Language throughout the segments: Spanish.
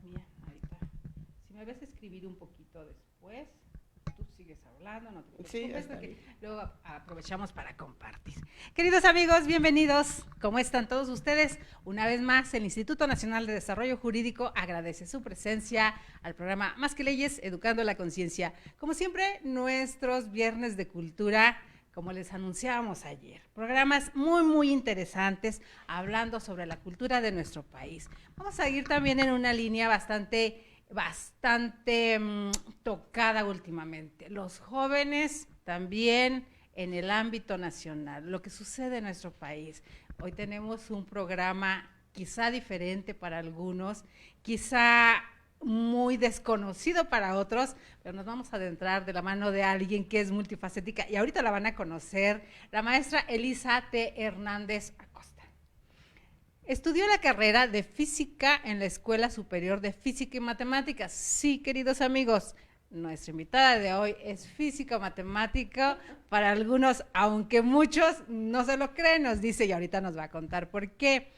Mía, ahorita. Si me ves escribir un poquito después, tú sigues hablando, no te Sí, preocupes, está porque bien. luego aprovechamos para compartir. Queridos amigos, bienvenidos. ¿Cómo están todos ustedes? Una vez más, el Instituto Nacional de Desarrollo Jurídico agradece su presencia al programa Más que Leyes, Educando la Conciencia. Como siempre, nuestros viernes de cultura, como les anunciábamos ayer, programas muy interesantes hablando sobre la cultura de nuestro país. Vamos a ir también en una línea bastante tocada últimamente. Los jóvenes también en el ámbito nacional, lo que sucede en nuestro país. Hoy tenemos un programa quizá diferente para algunos, quizá muy desconocido para otros, pero nos vamos a adentrar de la mano de alguien que es multifacética y ahorita la van a conocer, la maestra Elisa T. Hernández Acosta. Estudió la carrera de física en la Escuela Superior de Física y Matemáticas. Sí, queridos amigos, nuestra invitada de hoy es física matemática para algunos, aunque muchos no se lo creen, nos dice y ahorita nos va a contar por qué.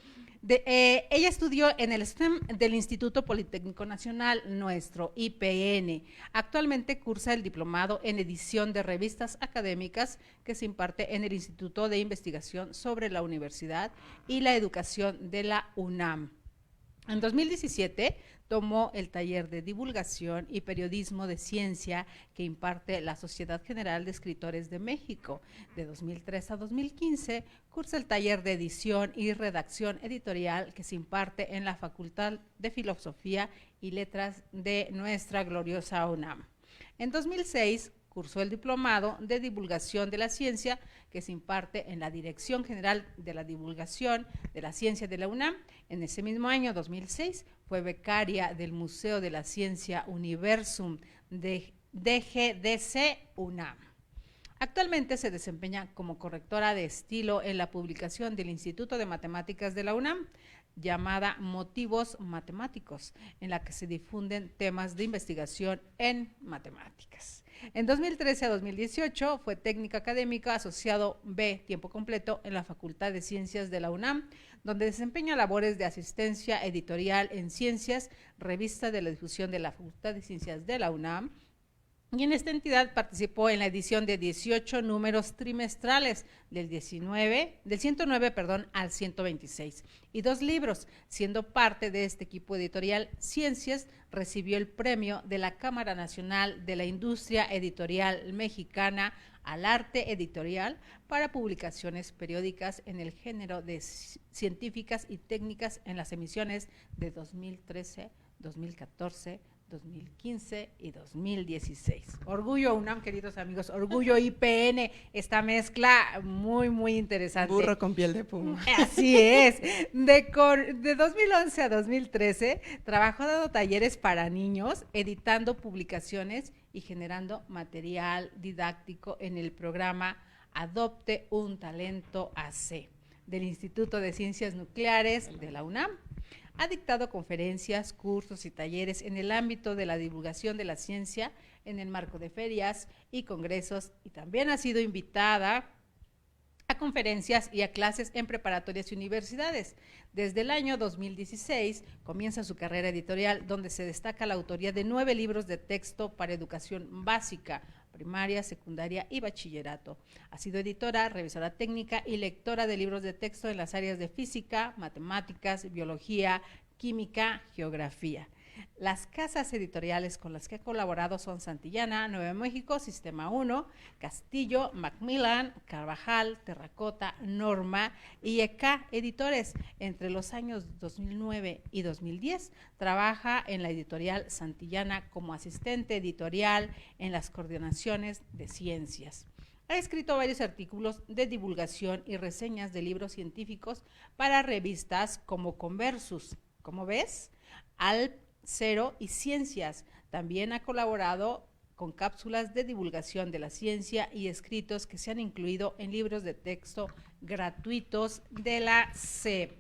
Ella estudió en el STEM del Instituto Politécnico Nacional, nuestro IPN. Actualmente cursa el diplomado en edición de revistas académicas que se imparte en el Instituto de Investigación sobre la Universidad y la Educación de la UNAM. En 2017 tomó el taller de divulgación y periodismo de ciencia que imparte la Sociedad General de Escritores de México. De 2003 a 2015 cursa el taller de edición y redacción editorial que se imparte en la Facultad de Filosofía y Letras de nuestra gloriosa UNAM. En 2006 cursó el diplomado de divulgación de la ciencia que se imparte en la Dirección General de la Divulgación de la Ciencia de la UNAM. En ese mismo año, 2006, fue becaria del Museo de la Ciencia Universum de DGDC UNAM. Actualmente se desempeña como correctora de estilo en la publicación del Instituto de Matemáticas de la UNAM, llamada Motivos Matemáticos, en la que se difunden temas de investigación en matemáticas. En 2013 a 2018 fue técnico académico asociado B tiempo completo en la Facultad de Ciencias de la UNAM, donde desempeña labores de asistencia editorial en Ciencias, revista de la difusión de la Facultad de Ciencias de la UNAM, y en esta entidad participó en la edición de 18 números trimestrales del 109, al 126 y 2 libros. Siendo parte de este equipo editorial, Ciencias recibió el premio de la Cámara Nacional de la Industria Editorial Mexicana al Arte Editorial para publicaciones periódicas en el género de científicas y técnicas en las emisiones de 2013, 2014, 2015 y 2016. Orgullo UNAM, queridos amigos, orgullo IPN, esta mezcla muy interesante. Burro con piel de puma. Así es. De 2011 a 2013 trabajó dando talleres para niños, editando publicaciones y generando material didáctico en el programa Adopte un Talento AC del Instituto de Ciencias Nucleares de la UNAM. Ha dictado conferencias, cursos y talleres en el ámbito de la divulgación de la ciencia en el marco de ferias y congresos y también ha sido invitada a conferencias y a clases en preparatorias y universidades. Desde el año 2016 comienza su carrera editorial, donde se destaca la autoría de 9 libros de texto para educación básica, primaria, secundaria y bachillerato. Ha sido editora, revisora técnica y lectora de libros de texto en las áreas de física, matemáticas, biología, química, geografía. Las casas editoriales con las que ha colaborado son Santillana, Nuevo México, Sistema 1, Castillo, Macmillan, Carvajal, Terracota, Norma y ECA Editores. Entre los años 2009 y 2010 trabaja en la editorial Santillana como asistente editorial en las coordinaciones de ciencias. Ha escrito varios artículos de divulgación y reseñas de libros científicos para revistas como Conversus, ¿cómo ves? Al Cero y Ciencias. También ha colaborado con cápsulas de divulgación de la ciencia y escritos que se han incluido en libros de texto gratuitos de la SEP.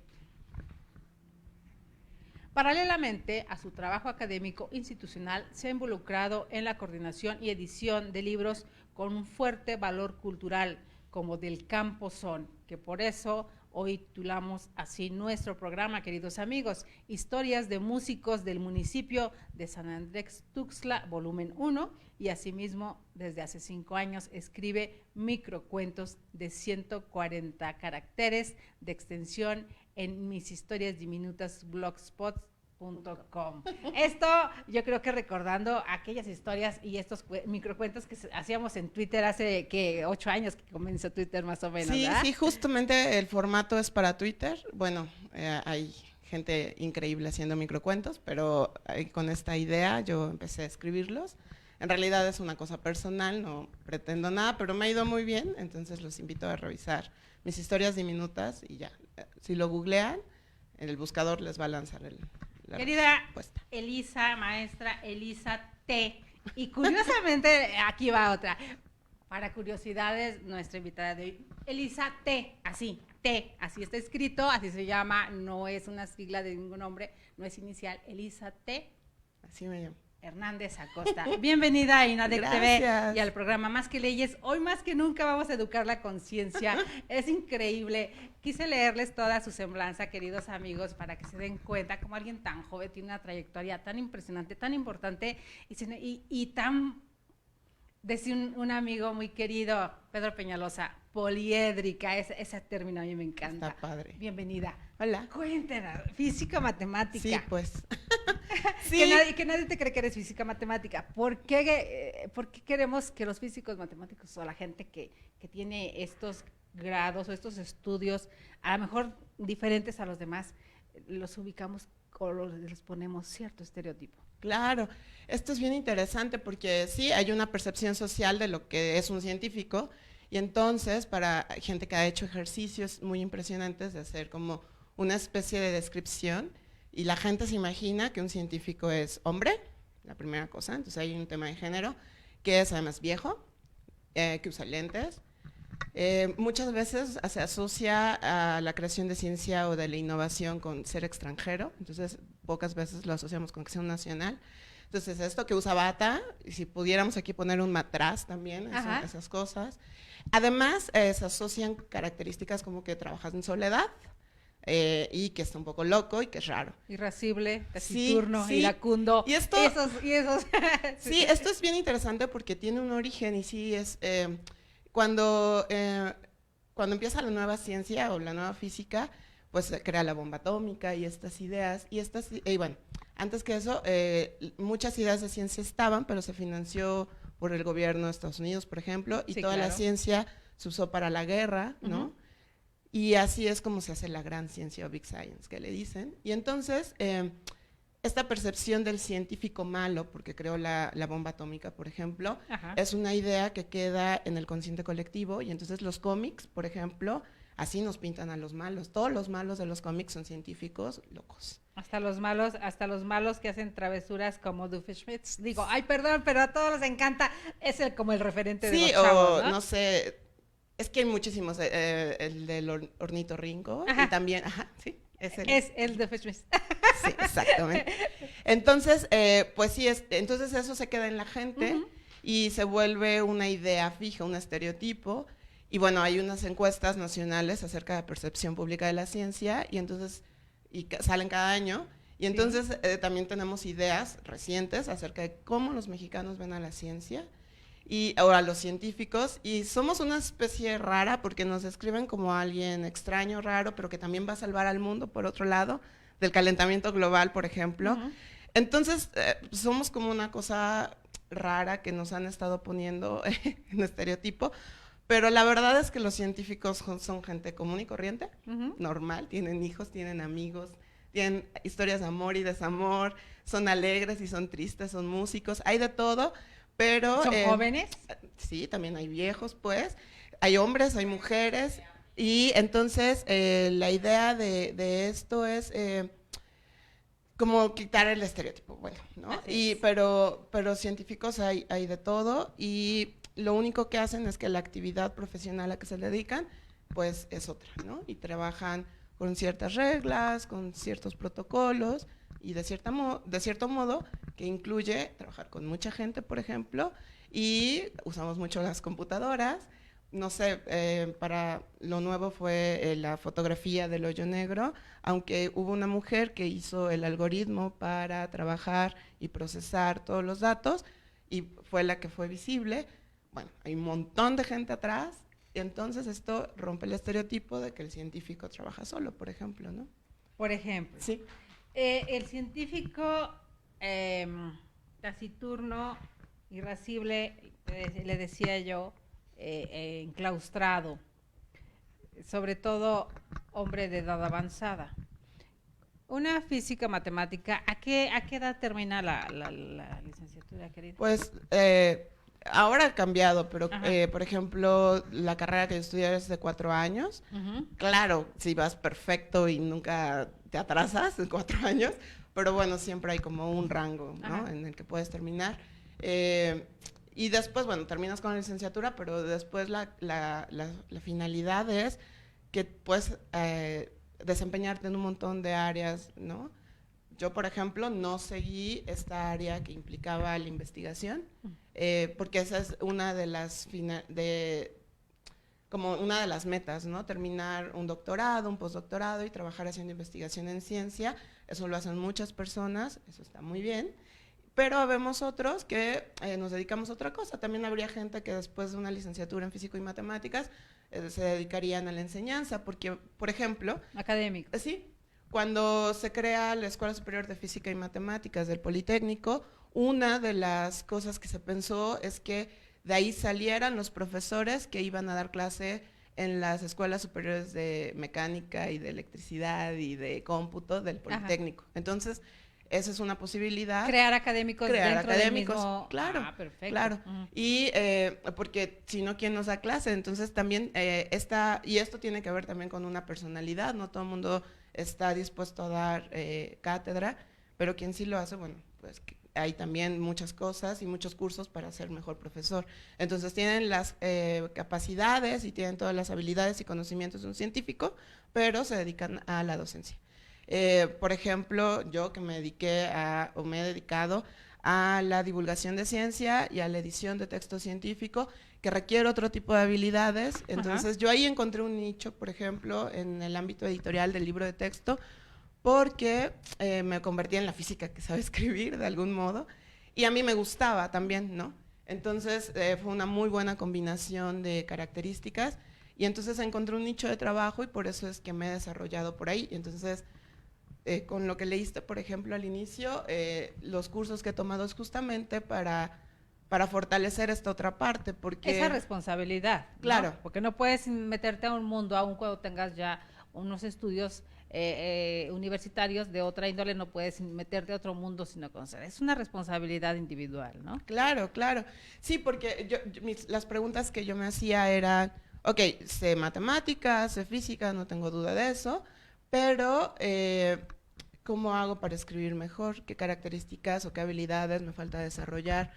Paralelamente a su trabajo académico institucional, se ha involucrado en la coordinación y edición de libros con un fuerte valor cultural, como Del Campo Son, que por eso Hoy titulamos así nuestro programa, queridos amigos, Historias de músicos del municipio de San Andrés Tuxtla, volumen 1, y asimismo desde hace 5 años escribe microcuentos de 140 caracteres de extensión en Mis Historias Diminutas blogspot.com. Esto yo creo que recordando aquellas historias y estos microcuentos que hacíamos en Twitter hace que 8 años que comenzó Twitter más o menos, Sí, ¿verdad? sí, justamente el formato es para Twitter. Bueno, hay gente increíble haciendo microcuentos, pero con esta idea yo empecé a escribirlos. En realidad es una cosa personal, no pretendo nada, pero me ha ido muy bien, entonces los invito a revisar Mis Historias Diminutas y ya. Si lo googlean, en el buscador les va a lanzar la Querida respuesta. Elisa, maestra Elisa T. Y curiosamente, aquí va otra. Para curiosidades, nuestra invitada de hoy, Elisa T, así está escrito, así se llama, no es una sigla de ningún nombre, no es inicial, Elisa T. Así me llamo. Hernández Acosta. Bienvenida a INADEC TV y al programa Más que Leyes. Hoy más que nunca vamos a educar la conciencia. Es increíble. Quise leerles toda su semblanza, queridos amigos, para que se den cuenta cómo alguien tan joven tiene una trayectoria tan impresionante, tan importante y tan, decía un amigo muy querido, Pedro Peñalosa, poliédrica, ese término a mí me encanta. Está padre. Bienvenida. Hola. Cuéntanos, física, matemática. Sí, pues. Sí. Que nadie te cree que eres física matemática. ¿Por qué queremos que los físicos matemáticos o la gente que tiene estos grados o estos estudios, a lo mejor diferentes a los demás, los ubicamos o les ponemos cierto estereotipo? Claro, esto es bien interesante porque sí, hay una percepción social de lo que es un científico y entonces para gente que ha hecho ejercicios muy impresionantes de hacer como una especie de descripción y la gente se imagina que un científico es hombre, la primera cosa, entonces hay un tema de género, que es además viejo, que usa lentes. Muchas veces se asocia a la creación de ciencia o de la innovación con ser extranjero, entonces pocas veces lo asociamos con que sea un nacional. Entonces esto que usa bata, y si pudiéramos aquí poner un matraz también, esas cosas. Además se asocian características como que trabajas en soledad, y que está un poco loco y que es raro. Irascible, taciturno, sí. Iracundo. Y esto, esos. Sí, esto es bien interesante porque tiene un origen y sí es cuando empieza la nueva ciencia o la nueva física, pues se crea la bomba atómica y estas ideas y bueno, antes que eso muchas ideas de ciencia estaban, pero se financió por el gobierno de Estados Unidos, por ejemplo, y toda la ciencia se usó para la guerra, ¿no? Y así es como se hace la gran ciencia o Big Science, que le dicen. Y entonces, esta percepción del científico malo, porque creó la bomba atómica, por ejemplo, es una idea que queda en el consciente colectivo. Y entonces los cómics, por ejemplo, así nos pintan a los malos. Todos los malos de los cómics son científicos locos. Hasta los malos que hacen travesuras como Doofenshmirtz. Digo, ay, perdón, pero a todos les encanta. Es como el referente de los chavos, ¿no? No sé... Es que hay muchísimos, el del ornitorrinco, y también, sí, es el de Doofenshmirtz. Sí, exactamente. Entonces, pues sí, entonces eso se queda en la gente y se vuelve una idea fija, un estereotipo, y bueno, hay unas encuestas nacionales acerca de percepción pública de la ciencia, y entonces, salen cada año, y entonces también tenemos ideas recientes acerca de cómo los mexicanos ven a la ciencia, y ahora los científicos, y somos una especie rara porque nos describen como alguien extraño, raro, pero que también va a salvar al mundo, por otro lado, del calentamiento global, por ejemplo. Entonces, somos como una cosa rara que nos han estado poniendo en estereotipo, pero la verdad es que los científicos son gente común y corriente, normal, tienen hijos, tienen amigos, tienen historias de amor y desamor, son alegres y son tristes, son músicos, hay de todo. Pero, ¿son jóvenes? Sí, también hay viejos, pues. Hay hombres, hay mujeres. Y entonces la idea de esto es como quitar el estereotipo, bueno, ¿no? Pero científicos hay de todo y lo único que hacen es que la actividad profesional a que se dedican, pues es otra, ¿no? Y trabajan con ciertas reglas, con ciertos protocolos y de cierto modo que incluye trabajar con mucha gente, por ejemplo, y usamos mucho las computadoras no sé, para lo nuevo fue la fotografía del hoyo negro, aunque hubo una mujer que hizo el algoritmo para trabajar y procesar todos los datos y fue la que fue visible. Bueno, hay un montón de gente atrás y entonces esto rompe el estereotipo de que el científico trabaja solo, por ejemplo, ¿no? Por ejemplo, Sí. El científico taciturno, irascible, le decía yo, enclaustrado, sobre todo hombre de edad avanzada. Una física matemática, ¿a qué edad termina la licenciatura, querida? Pues ahora ha cambiado, pero por ejemplo, la carrera que yo estudié es de 4 años. Claro, si vas perfecto y nunca te atrasas en 4 años, pero bueno, siempre hay como un rango, ¿no? En el que puedes terminar. Y después, bueno, terminas con la licenciatura, pero después la finalidad es que puedes desempeñarte en un montón de áreas, ¿no? Yo, por ejemplo, no seguí esta área que implicaba la investigación, porque esa es una de las como una de las metas, ¿no? Terminar un doctorado, un postdoctorado y trabajar haciendo investigación en ciencia. Eso lo hacen muchas personas, eso está muy bien. Pero vemos otros que nos dedicamos a otra cosa. También habría gente que después de una licenciatura en físico y matemáticas se dedicarían a la enseñanza, porque, por ejemplo... Académico. Sí, cuando se crea la Escuela Superior de Física y Matemáticas del Politécnico, una de las cosas que se pensó es que de ahí salieran los profesores que iban a dar clase en las escuelas superiores de mecánica y de electricidad y de cómputo del Politécnico. Entonces, esa es una posibilidad. Crear académicos dentro del mismo... Claro, perfecto. Claro. Y porque si no, ¿quién nos da clase? Entonces también y esto tiene que ver también con una personalidad, no todo el mundo está dispuesto a dar cátedra, pero quien sí lo hace, bueno, pues hay también muchas cosas y muchos cursos para ser mejor profesor. Entonces tienen las capacidades y tienen todas las habilidades y conocimientos de un científico, pero se dedican a la docencia. Por ejemplo, yo que me he dedicado a la divulgación de ciencia y a la edición de texto científico, que requiere otro tipo de habilidades. Entonces, yo ahí encontré un nicho, por ejemplo, en el ámbito editorial del libro de texto, porque me convertí en la física que sabe escribir de algún modo, y a mí me gustaba también, ¿no? Entonces, fue una muy buena combinación de características, y entonces encontré un nicho de trabajo y por eso es que me he desarrollado por ahí. Entonces, con lo que leíste, por ejemplo, al inicio, los cursos que he tomado es justamente para fortalecer esta otra parte, porque... Esa responsabilidad, ¿no? Claro. Porque no puedes meterte a un mundo, aun cuando tengas ya unos estudios universitarios de otra índole, no puedes meterte a otro mundo sino conocer. Es una responsabilidad individual, ¿no? Claro, claro. Sí, porque las preguntas que yo me hacía eran, ok, sé matemáticas, sé física, no tengo duda de eso, pero... ¿cómo hago para escribir mejor? ¿Qué características o qué habilidades me falta desarrollar?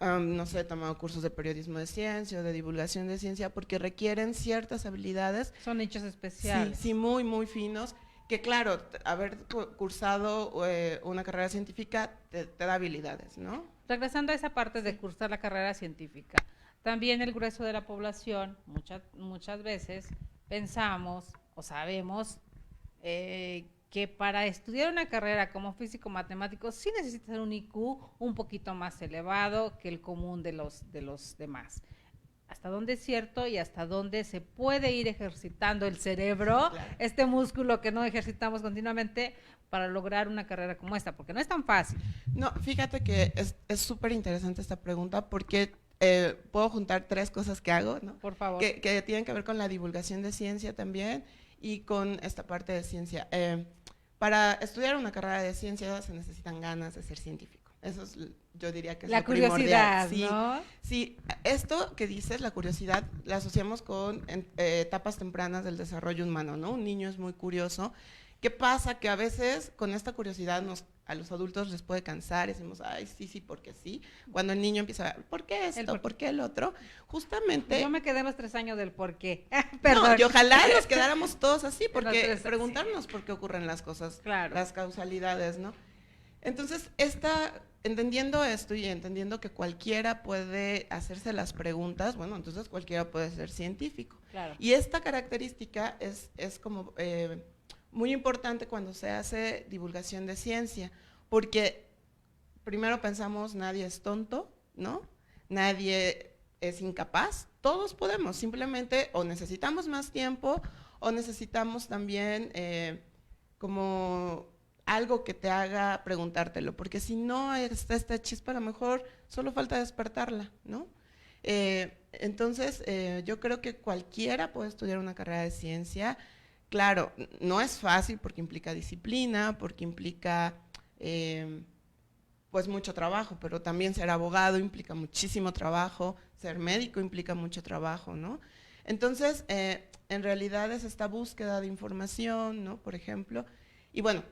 No sé, he tomado cursos de periodismo de ciencia o de divulgación de ciencia porque requieren ciertas habilidades. Son nichos especiales. Sí, muy, muy finos, que claro, haber cursado una carrera científica te da habilidades, ¿no? Regresando a esa parte de cursar la carrera científica, también el grueso de la población, muchas veces pensamos o sabemos que para estudiar una carrera como físico-matemático sí necesitas un IQ un poquito más elevado que el común de los demás. ¿Hasta dónde es cierto y hasta dónde se puede ir ejercitando el cerebro, claro, este músculo que no ejercitamos continuamente para lograr una carrera como esta? Porque no es tan fácil. No, fíjate que es súper interesante esta pregunta porque puedo juntar 3 cosas que hago, ¿no? Por favor. Que tienen que ver con la divulgación de ciencia también y con esta parte de ciencia. Para estudiar una carrera de ciencia se necesitan ganas de ser científico. Eso es, yo diría que es la curiosidad, sí, ¿no? Sí, esto que dices, la curiosidad, la asociamos con etapas tempranas del desarrollo humano, ¿no? Un niño es muy curioso. ¿Qué pasa? Que a veces con esta curiosidad a los adultos les puede cansar, y decimos, ay, sí, porque sí. Cuando el niño empieza a ver, ¿por qué esto? ¿Por qué el otro? Justamente... Yo me quedé en los 3 años del por qué. Perdón. No, y ojalá nos quedáramos todos así, porque preguntarnos por qué ocurren las cosas, claro, las causalidades, ¿no? Entonces, entendiendo esto y entendiendo que cualquiera puede hacerse las preguntas, bueno, entonces cualquiera puede ser científico. Claro. Y esta característica es como muy importante cuando se hace divulgación de ciencia, porque primero pensamos, nadie es tonto, ¿no? Nadie es incapaz, todos podemos, simplemente o necesitamos más tiempo o necesitamos también como algo que te haga preguntártelo, porque si no está esta chispa, a lo mejor solo falta despertarla, ¿no? Entonces, yo creo que cualquiera puede estudiar una carrera de ciencia. Claro, no es fácil porque implica disciplina, porque implica pues mucho trabajo, pero también ser abogado implica muchísimo trabajo, ser médico implica mucho trabajo, ¿no? Entonces, en realidad es esta búsqueda de información, ¿no? Por ejemplo, y bueno,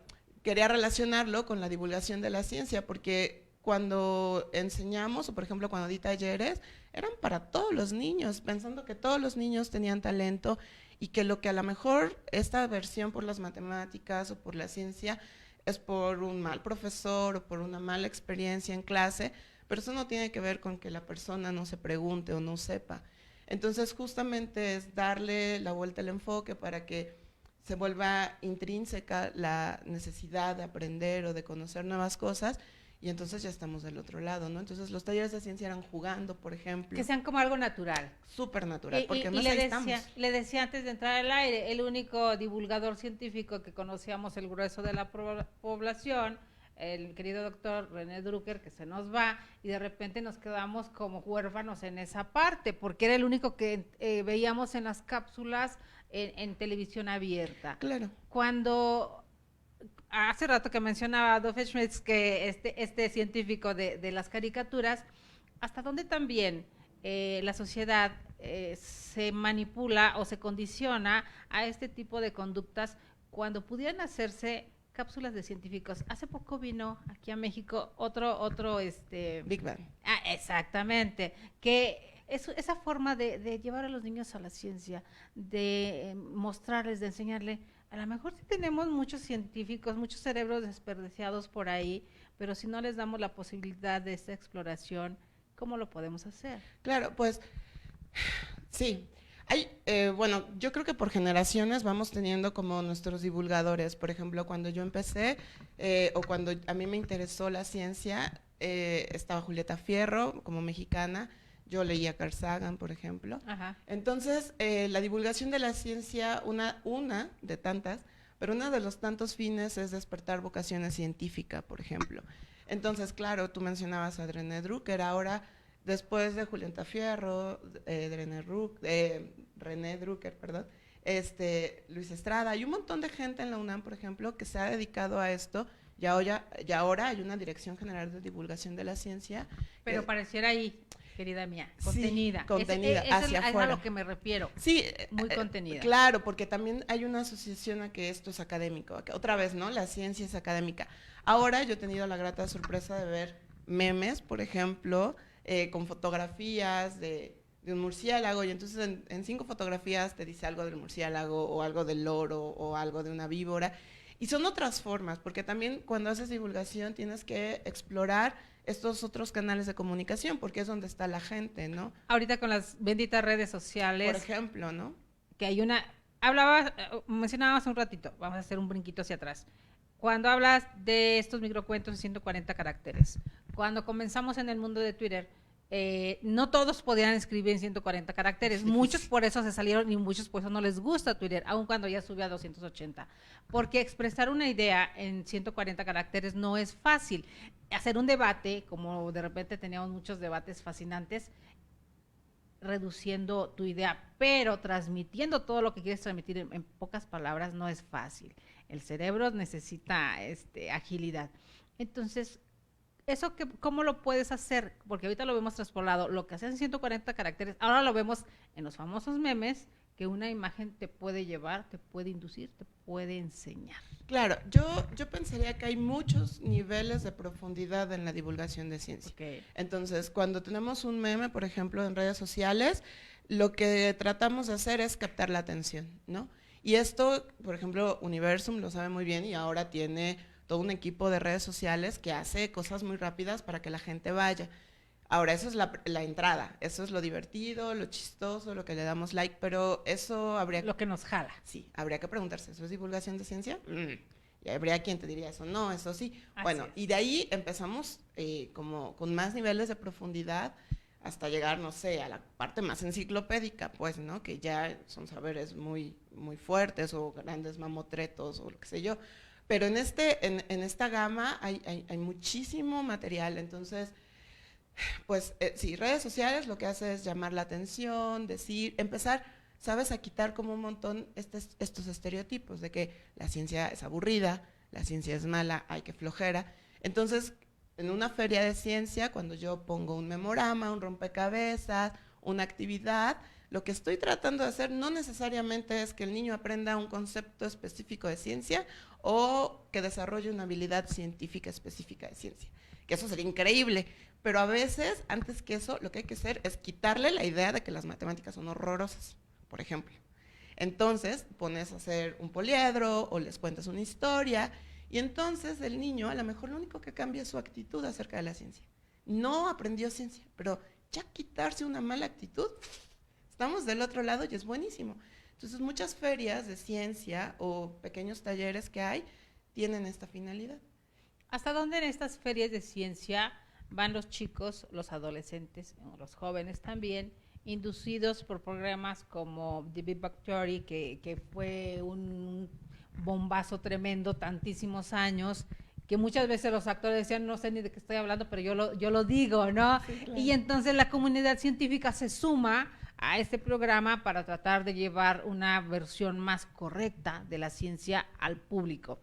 quería relacionarlo con la divulgación de la ciencia, porque cuando enseñamos, o por ejemplo cuando di talleres, eran para todos los niños, pensando que todos los niños tenían talento y que lo que a lo mejor esta aversión por las matemáticas o por la ciencia es por un mal profesor o por una mala experiencia en clase, pero eso no tiene que ver con que la persona no se pregunte o no sepa. Entonces justamente es darle la vuelta al enfoque para que se vuelva intrínseca la necesidad de aprender o de conocer nuevas cosas, y entonces ya estamos del otro lado, ¿no? Entonces los talleres de ciencia eran jugando, por ejemplo. Que sean como algo natural. Súper natural, porque y además ahí estamos. Le decía antes de entrar al aire, el único divulgador científico que conocíamos el grueso de la población, el querido doctor René Drucker, que se nos va, y de repente nos quedamos como huérfanos en esa parte, porque era el único que veíamos en las cápsulas en televisión abierta. Claro. Cuando hace rato que mencionaba Doofenshmirtz, que este científico de las caricaturas, hasta dónde también la sociedad se manipula o se condiciona a este tipo de conductas cuando pudieran hacerse cápsulas de científicos. Hace poco vino aquí a México otro Big Bang. Exactamente, que esa forma de llevar a los niños a la ciencia, de mostrarles, de enseñarle, a lo mejor sí tenemos muchos científicos, muchos cerebros desperdiciados por ahí, pero si no les damos la posibilidad de esta exploración, ¿cómo lo podemos hacer? Claro, pues sí. Bueno, yo creo que por generaciones vamos teniendo como nuestros divulgadores. Por ejemplo, cuando yo empecé o cuando a mí me interesó la ciencia, estaba Julieta Fierro como mexicana. Yo leía Carl Sagan, por ejemplo. Ajá. Entonces, la divulgación de la ciencia, una de tantas, pero uno de los tantos fines es despertar vocaciones científicas, por ejemplo. Entonces, claro, tú mencionabas a René Drucker, ahora, después de Julieta Fierro, René Drucker, perdón, Luis Estrada, hay un montón de gente en la UNAM, por ejemplo, que se ha dedicado a esto. Y ahora hay una Dirección General de Divulgación de la Ciencia. Pero pareciera ahí, querida mía, contenida. Sí, contenida, hacia afuera. Es a lo que me refiero. Sí. Muy contenida. Claro, porque también hay una asociación a que esto es académico. Otra vez, ¿no? La ciencia es académica. Ahora yo he tenido la grata sorpresa de ver memes, por ejemplo, con fotografías de un murciélago, y entonces en 5 fotografías te dice algo del murciélago o algo del loro o algo de una víbora. Y son otras formas, porque también cuando haces divulgación tienes que explorar estos otros canales de comunicación, porque es donde está la gente, ¿no? Ahorita con las benditas redes sociales. Por ejemplo, ¿no? Que hay mencionabas un ratito, vamos a hacer un brinquito hacia atrás. Cuando hablas de estos microcuentos de 140 caracteres, cuando comenzamos en el mundo de Twitter, no todos podían escribir en 140 caracteres, muchos por eso se salieron y muchos por eso no les gusta Twitter, aun cuando ya subió a 280, porque expresar una idea en 140 caracteres no es fácil. Hacer un debate, como de repente teníamos muchos debates fascinantes, reduciendo tu idea, pero transmitiendo todo lo que quieres transmitir en pocas palabras no es fácil. El cerebro necesita agilidad. Entonces, ¿eso cómo lo puedes hacer? Porque ahorita lo vemos traspolado, lo que hacen 140 caracteres, ahora lo vemos en los famosos memes, que una imagen te puede llevar, te puede inducir, te puede enseñar. Claro, yo pensaría que hay muchos niveles de profundidad en la divulgación de ciencia. Okay. Entonces, cuando tenemos un meme, por ejemplo, en redes sociales, lo que tratamos de hacer es captar la atención, ¿no? Y esto, por ejemplo, Universum lo sabe muy bien y ahora tiene todo un equipo de redes sociales que hace cosas muy rápidas para que la gente vaya. Ahora, eso es la entrada, eso es lo divertido, lo chistoso, lo que le damos like, pero eso habría... Lo que nos jala. Sí, habría que preguntarse, ¿eso es divulgación de ciencia? Y habría quien te diría eso, no, eso sí. Así Bueno, es. y de ahí empezamos como con más niveles de profundidad hasta llegar, no sé, a la parte más enciclopédica, pues, ¿no? Que ya son saberes muy, muy fuertes o grandes mamotretos o lo que sé yo. Pero en esta gama hay muchísimo material, entonces pues sí, redes sociales lo que hace es llamar la atención, decir, empezar, sabes, a quitar como un montón estos estereotipos de que la ciencia es aburrida, la ciencia es mala, hay que flojera. Entonces, en una feria de ciencia, cuando yo pongo un memorama, un rompecabezas, una actividad, lo que estoy tratando de hacer no necesariamente es que el niño aprenda un concepto específico de ciencia o que desarrolle una habilidad científica específica de ciencia, que eso sería increíble, pero a veces, antes que eso, lo que hay que hacer es quitarle la idea de que las matemáticas son horrorosas, por ejemplo. Entonces, pones a hacer un poliedro o les cuentas una historia y entonces el niño a lo mejor lo único que cambia es su actitud acerca de la ciencia. No aprendió ciencia, pero ya quitarse una mala actitud, estamos del otro lado y es buenísimo. Entonces, muchas ferias de ciencia o pequeños talleres que hay tienen esta finalidad. ¿Hasta dónde en estas ferias de ciencia van los chicos, los adolescentes, los jóvenes también, inducidos por programas como The Big Bang Theory, que fue un bombazo tremendo, tantísimos años, que muchas veces los actores decían, no sé ni de qué estoy hablando, pero yo lo digo, ¿no? Sí, claro. Y entonces la comunidad científica se suma a este programa para tratar de llevar una versión más correcta de la ciencia al público.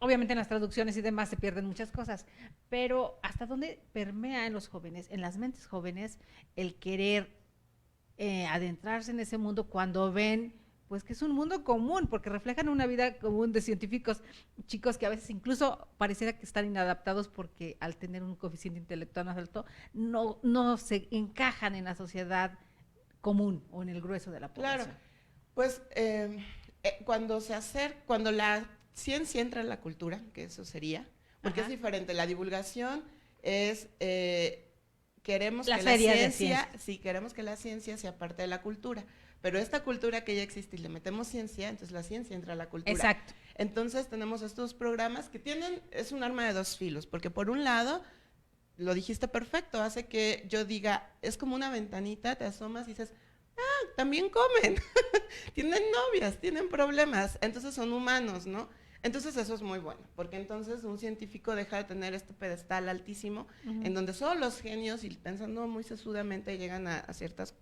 Obviamente en las traducciones y demás se pierden muchas cosas, pero ¿hasta dónde permea en los jóvenes, en las mentes jóvenes, el querer adentrarse en ese mundo cuando ven pues que es un mundo común, porque reflejan una vida común de científicos, chicos que a veces incluso pareciera que están inadaptados porque al tener un coeficiente intelectual más alto, no se encajan en la sociedad común o en el grueso de la población? Claro, pues cuando la ciencia entra en la cultura, que eso sería, porque es diferente, la divulgación es, queremos que la ciencia, sí, queremos que la ciencia sea parte de la cultura, pero esta cultura que ya existe y le metemos ciencia, entonces la ciencia entra a la cultura. Exacto. Entonces tenemos estos programas que es un arma de dos filos, porque por un lado, lo dijiste perfecto, hace que yo diga, es como una ventanita, te asomas y dices, también comen, tienen novias, tienen problemas, entonces son humanos, ¿no? Entonces eso es muy bueno, porque entonces un científico deja de tener este pedestal altísimo, en donde solo los genios, y pensando muy sesudamente, llegan a ciertas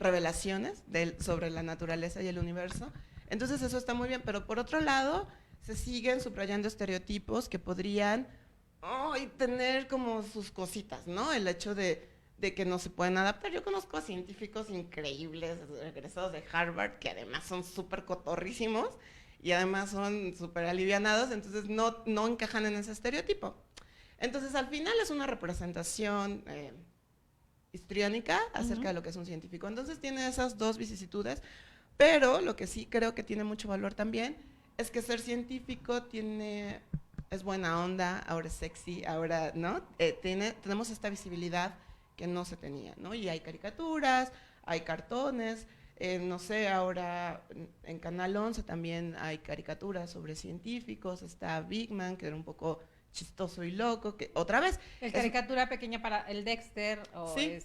revelaciones sobre la naturaleza y el universo. Entonces eso está muy bien, pero por otro lado, se siguen subrayando estereotipos que podrían tener como sus cositas, ¿no? El hecho de que no se pueden adaptar. Yo conozco a científicos increíbles, egresados de Harvard, que además son súper cotorrísimos y además son súper alivianados, entonces no encajan en ese estereotipo. Entonces, al final es una representación histriónica acerca de lo que es un científico. Entonces, tiene esas dos vicisitudes, pero lo que sí creo que tiene mucho valor también es que ser científico es buena onda, ahora es sexy, ahora, ¿no? Tenemos esta visibilidad que no se tenía, ¿no? Y hay caricaturas, hay cartones, no sé, ahora en Canal 11 también hay caricaturas sobre científicos, está Big Man, que era un poco chistoso y loco, que otra vez... Es caricatura pequeña para el Dexter, o ¿sí?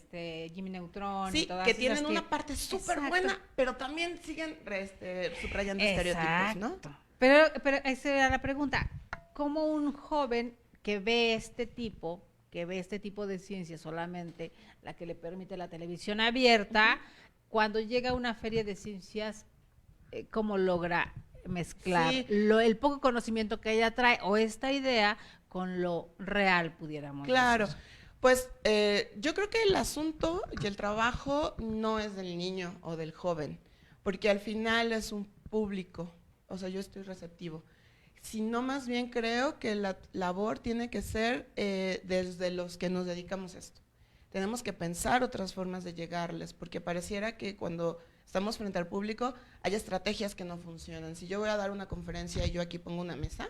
Jimmy Neutron, sí, y todas que tienen una parte súper buena, pero también siguen subrayando estereotipos, ¿no? Pero esa era la pregunta, ¿cómo un joven que ve este tipo de ciencia, solamente la que le permite la televisión abierta, cuando llega a una feria de ciencias, cómo logra mezclar el poco conocimiento que ella trae o esta idea con lo real, pudiéramos decir? Claro, pues yo creo que el asunto y el trabajo no es del niño o del joven, porque al final es un público, o sea, yo estoy receptivo, sino más bien creo que la labor tiene que ser desde los que nos dedicamos a esto. Tenemos que pensar otras formas de llegarles, porque pareciera que cuando estamos frente al público hay estrategias que no funcionan. Si yo voy a dar una conferencia y yo aquí pongo una mesa,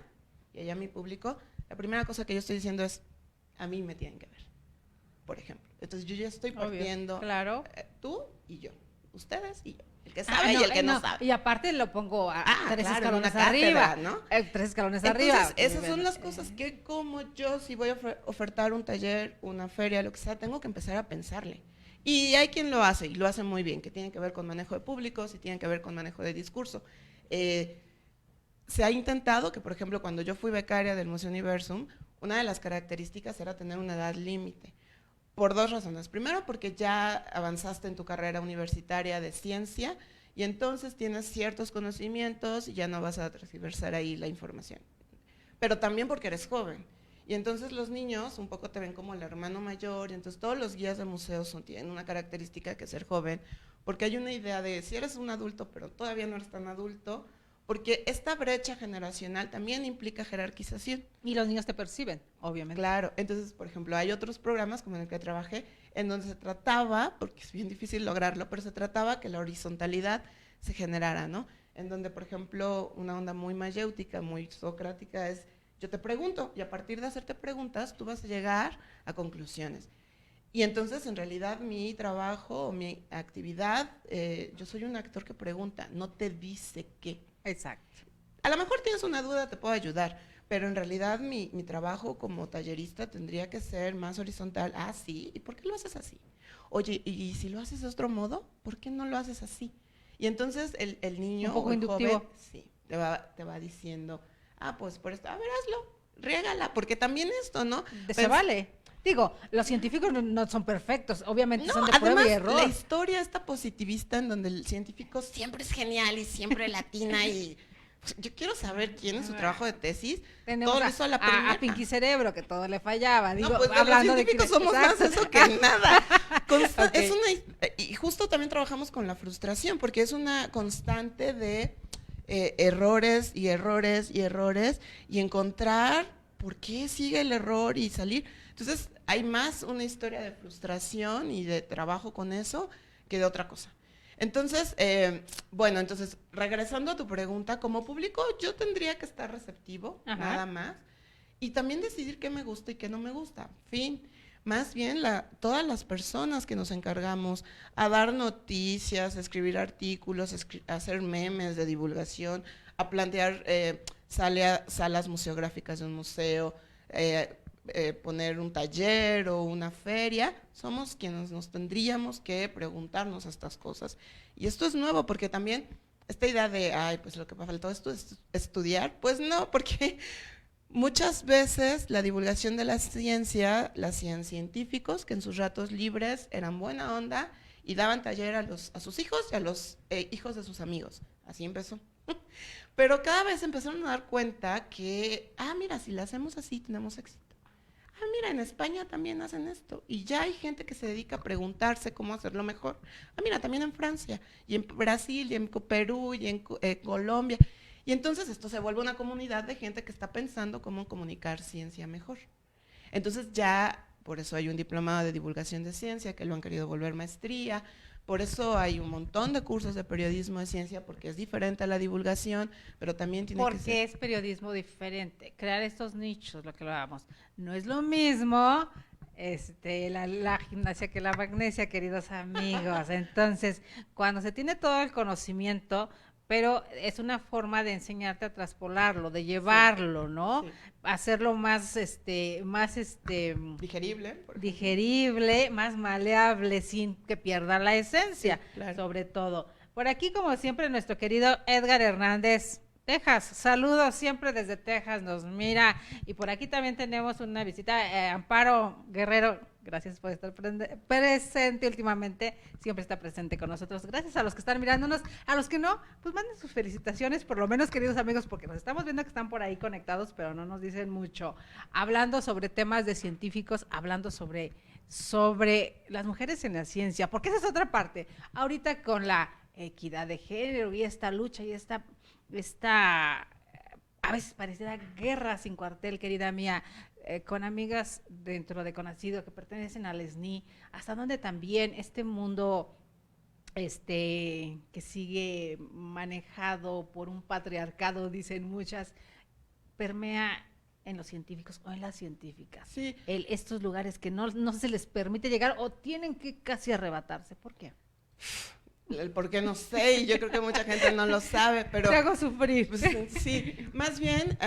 y allá mi público, la primera cosa que yo estoy diciendo es, a mí me tienen que ver, por ejemplo. Entonces yo ya estoy partiendo, claro. Tú y yo, ustedes y yo. El que sabe y el que no sabe. Y aparte lo pongo a tres escalones cátedra, arriba, ¿no? 3 escalones Entonces, arriba. esas son las cosas que como yo, si voy a ofertar un taller, una feria, lo que sea, tengo que empezar a pensarle. Y hay quien lo hace, y lo hace muy bien, que tiene que ver con manejo de públicos y tiene que ver con manejo de discurso. Se ha intentado que, por ejemplo, cuando yo fui becaria del Museo Universum, una de las características era tener una edad límite. Por 2 razones. Primero, porque ya avanzaste en tu carrera universitaria de ciencia y entonces tienes ciertos conocimientos y ya no vas a transversar ahí la información. Pero también porque eres joven. Y entonces los niños un poco te ven como el hermano mayor, y entonces todos los guías de museos tienen una característica que es ser joven, porque hay una idea de si eres un adulto, pero todavía no eres tan adulto, porque esta brecha generacional también implica jerarquización. Y los niños te perciben, obviamente. Claro, entonces, por ejemplo, hay otros programas como en el que trabajé, en donde se trataba, porque es bien difícil lograrlo, pero se trataba que la horizontalidad se generara, ¿no? En donde, por ejemplo, una onda muy mayéutica, muy socrática es, yo te pregunto, y a partir de hacerte preguntas, tú vas a llegar a conclusiones. Y entonces, en realidad, mi trabajo o mi actividad, yo soy un actor que pregunta, no te dice qué. Exacto. A lo mejor tienes una duda, te puedo ayudar, pero en realidad mi trabajo como tallerista tendría que ser más horizontal. Ah, sí, ¿y por qué lo haces así? Oye, ¿y si lo haces de otro modo? ¿Por qué no lo haces así? Y entonces el niño un poco o el inductivo. joven, sí, te va diciendo, pues por esto, a ver, hazlo, riégala, porque también esto, ¿no? Se vale. Digo, los científicos no son perfectos, obviamente son de además, prueba y error. La historia esta positivista en donde el científico siempre es genial y siempre latina y yo quiero saber quién en su trabajo de tesis tenemos todo lo hizo a la primera. A Pinky Cerebro, que todo le fallaba. Digo, pues hablando los científicos de somos más eso que nada. Okay. Y justo también trabajamos con la frustración, porque es una constante de errores y errores y errores y encontrar por qué sigue el error y salir. Entonces, hay más una historia de frustración y de trabajo con eso que de otra cosa. Entonces, entonces, regresando a tu pregunta, como público yo tendría que estar receptivo, nada más, y también decidir qué me gusta y qué no me gusta. Fin. Más bien, todas las personas que nos encargamos a dar noticias, a escribir artículos, a hacer memes de divulgación, a plantear salas museográficas de un museo, poner un taller o una feria, somos quienes nos tendríamos que preguntarnos estas cosas. Y esto es nuevo porque también esta idea de, pues lo que me faltó es estudiar, pues no, porque muchas veces la divulgación de la ciencia la hacían científicos que en sus ratos libres eran buena onda y daban taller a sus hijos y a los hijos de sus amigos. Así empezó. Pero cada vez empezaron a dar cuenta que, mira, si la hacemos así tenemos éxito. Mira, en España también hacen esto. Y ya hay gente que se dedica a preguntarse cómo hacerlo mejor. Mira, también en Francia, y en Brasil, y en Perú, y en Colombia. Y entonces esto se vuelve una comunidad de gente que está pensando cómo comunicar ciencia mejor. Entonces ya, por eso hay un diplomado de divulgación de ciencia, que lo han querido volver maestría. Por eso hay un montón de cursos de periodismo de ciencia, porque es diferente a la divulgación, pero también tiene que ser... Porque es periodismo diferente. Crear estos nichos, lo que hablábamos. No es lo mismo la gimnasia que la magnesia, queridos amigos. Entonces, cuando se tiene todo el conocimiento, pero es una forma de enseñarte a traspolarlo, de llevarlo, ¿no? Sí. Hacerlo más digerible, más maleable, sin que pierda la esencia, sí, claro. Sobre todo. Por aquí, como siempre, nuestro querido Edgar Hernández, Texas. Saludos siempre desde Texas, nos mira. Y por aquí también tenemos una visita, Amparo Guerrero. Gracias por estar presente últimamente, siempre está presente con nosotros. Gracias a los que están mirándonos, a los que no, pues manden sus felicitaciones, por lo menos, queridos amigos, porque nos estamos viendo que están por ahí conectados, pero no nos dicen mucho. Hablando sobre temas de científicos, hablando sobre las mujeres en la ciencia, porque esa es otra parte. Ahorita con la equidad de género y esta lucha y esta a veces pareciera guerra sin cuartel, querida mía, con amigas dentro de Conacido que pertenecen al SNI, hasta donde también este mundo que sigue manejado por un patriarcado, dicen muchas, permea en los científicos o en las científicas. Sí. Estos lugares que no se les permite llegar o tienen que casi arrebatarse. ¿Por qué? El por qué no sé, y yo creo que mucha gente no lo sabe, pero... Te hago sufrir. Pues, sí, más bien,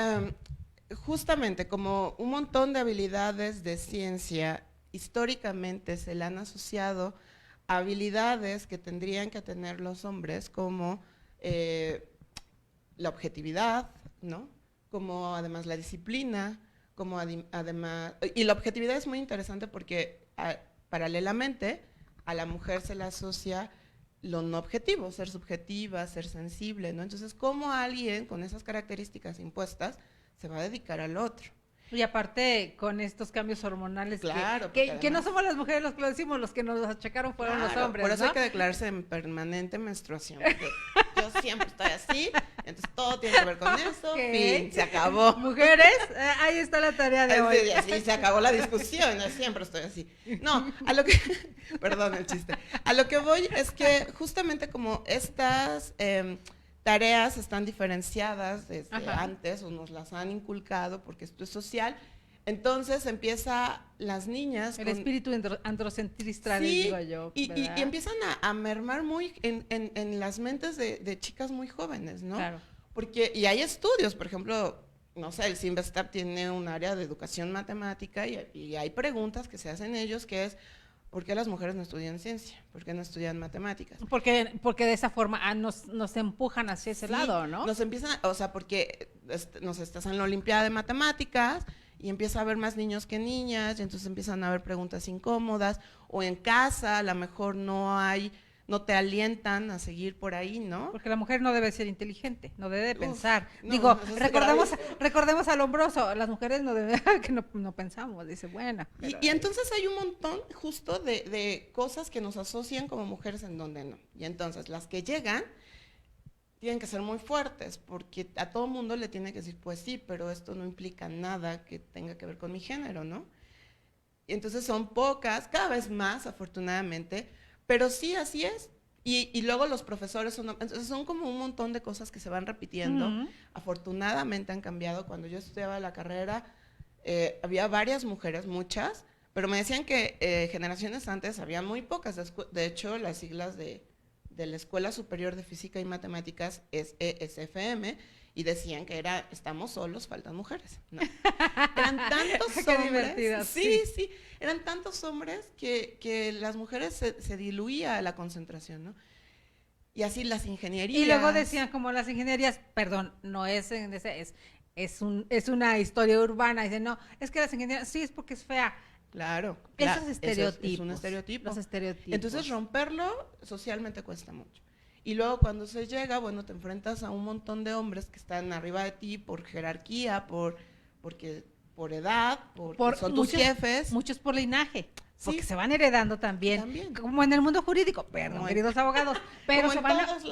justamente como un montón de habilidades de ciencia históricamente se le han asociado a habilidades que tendrían que tener los hombres, como la objetividad, ¿no? Como además la disciplina, como además... Y la objetividad es muy interesante porque paralelamente a la mujer se le asocia lo no objetivo, ser subjetiva, ser sensible, ¿no? Entonces, ¿cómo alguien con esas características impuestas se va a dedicar al otro? Y aparte, con estos cambios hormonales, claro, que además, no somos las mujeres los que lo decimos, los que nos achacaron fueron los hombres, por eso ¿no? hay que declararse en permanente menstruación. Yo siempre estoy así, entonces todo tiene que ver con eso, fin, se acabó. Mujeres, ahí está la tarea de hoy. Sí, así se acabó la discusión, yo siempre estoy así. No, a lo que, perdón el chiste, a lo que voy es que justamente como estas tareas están diferenciadas desde antes o nos las han inculcado porque esto es social, entonces empieza las niñas... El espíritu androcentrista, sí, digo yo. Y empiezan a mermar muy en las mentes de chicas muy jóvenes, ¿no? Claro. Porque, y hay estudios, por ejemplo, no sé, el CIMBESTAB tiene un área de educación matemática y hay preguntas que se hacen ellos que es, ¿por qué las mujeres no estudian ciencia? ¿Por qué no estudian matemáticas? Porque de esa forma nos empujan hacia ese lado, ¿no? Nos empiezan, o sea, porque nos estás en la Olimpiada de Matemáticas y empieza a haber más niños que niñas y entonces empiezan a haber preguntas incómodas o en casa a lo mejor no te alientan a seguir por ahí, ¿no? Porque la mujer no debe ser inteligente, no debe pensar. No, digo, recordemos al hombroso, las mujeres no deben, que no pensamos, dice, buena. Y entonces hay un montón justo de cosas que nos asocian como mujeres en donde no. Y entonces las que llegan tienen que ser muy fuertes, porque a todo mundo le tiene que decir, pues sí, pero esto no implica nada que tenga que ver con mi género, ¿no? Y entonces son pocas, cada vez más, afortunadamente, pero sí, así es. Y luego los profesores son como un montón de cosas que se van repitiendo. Afortunadamente han cambiado. Cuando yo estudiaba la carrera, había varias mujeres, muchas, pero me decían que generaciones antes había muy pocas. De hecho, las siglas de la Escuela Superior de Física y Matemáticas es ESFM, y decían que estamos solos, faltan mujeres. No. Eran tantos hombres, sí, eran tantos hombres que las mujeres se diluía la concentración, ¿no? Y así las ingenierías. Y luego decían como las ingenierías, perdón, no es es una historia urbana, dicen, no, es que las ingenierías, sí, es porque es fea. Claro. Esos estereotipos. Es un estereotipo. Los estereotipos. Entonces romperlo socialmente cuesta mucho. Y luego cuando se llega, bueno, te enfrentas a un montón de hombres que están arriba de ti por jerarquía, por edad, porque son tus jefes. Muchos por linaje, porque Sí. se van heredando también, como en el mundo jurídico, perdón, queridos abogados, pero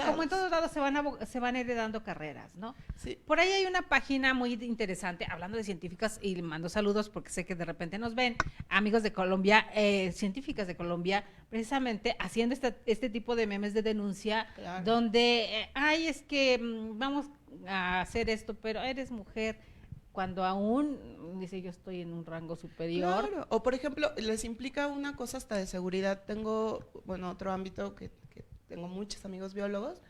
como en todos lados se van heredando carreras, ¿no? Sí. Por ahí hay una página muy interesante, hablando de científicas, y le mando saludos porque sé que de repente nos ven, amigos de Colombia, científicas de Colombia, precisamente haciendo este tipo de memes de denuncia, Claro. donde, es que vamos a hacer esto, pero eres mujer, cuando aún, dice, yo estoy en un rango superior. Claro. O por ejemplo, les implica una cosa hasta de seguridad. Tengo, bueno, otro ámbito que tengo muchos amigos biólogos,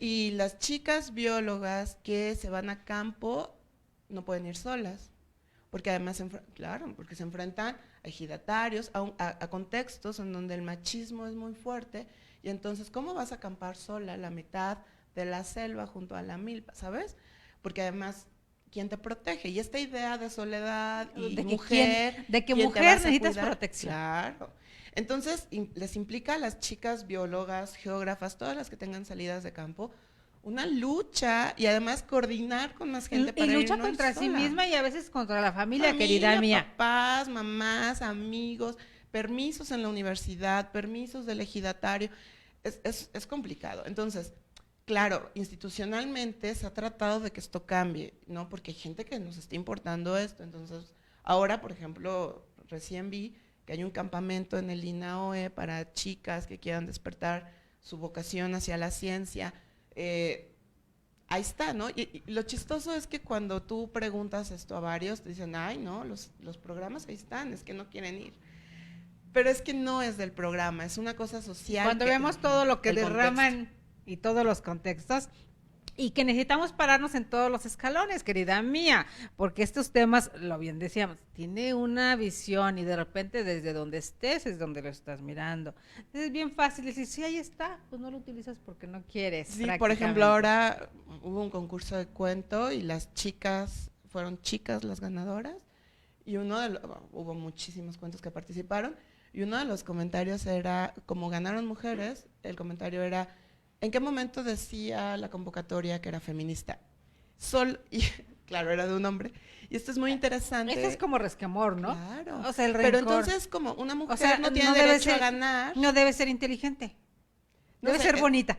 y las chicas biólogas que se van a campo no pueden ir solas, porque además, porque se enfrentan a ejidatarios, a contextos en donde el machismo es muy fuerte, y entonces, ¿cómo vas a acampar sola la mitad de la selva junto a la milpa, sabes? Porque además, ¿quién te protege? Y esta idea de soledad y de mujer... de que ¿quién te mujer vas a necesitas cuidar? protección. Claro. Entonces, les implica a las chicas biólogas, geógrafas, todas las que tengan salidas de campo, una lucha y además coordinar con más gente para Y ir, lucha no ir contra sí sola. misma y a veces contra la familia, querida mía. Papás, mamás, amigos, permisos en la universidad, permisos del ejidatario. Es complicado. Entonces, claro, institucionalmente se ha tratado de que esto cambie, ¿no? Porque hay gente que nos está importando esto. Entonces, ahora, por ejemplo, recién vi que hay un campamento en el INAOE para chicas que quieran despertar su vocación hacia la ciencia. ahí está, ¿no? Y lo chistoso es que cuando tú preguntas esto a varios, te dicen, ay, no, los programas ahí están, es que no quieren ir. Pero es que no es del programa, es una cosa social. Cuando vemos todo lo que derraman y todos los contextos, y que necesitamos pararnos en todos los escalones, querida mía, porque estos temas, lo bien decíamos, tiene una visión y de repente desde donde estés es donde lo estás mirando. Entonces es bien fácil decir, sí, ahí está, pues no lo utilizas porque no quieres. Sí, por ejemplo, ahora hubo un concurso de cuento y las chicas, fueron chicas las ganadoras, y hubo muchísimos cuentos que participaron, y uno de los comentarios era, como ganaron mujeres, el comentario era, ¿en qué momento decía la convocatoria que era feminista? Y claro, era de un hombre. Y esto es muy interesante. Eso es como resquemor, ¿no? Claro. O sea, el rencor. Pero entonces, como una mujer no tiene derecho a ganar. No debe ser inteligente. Debe ser bonita.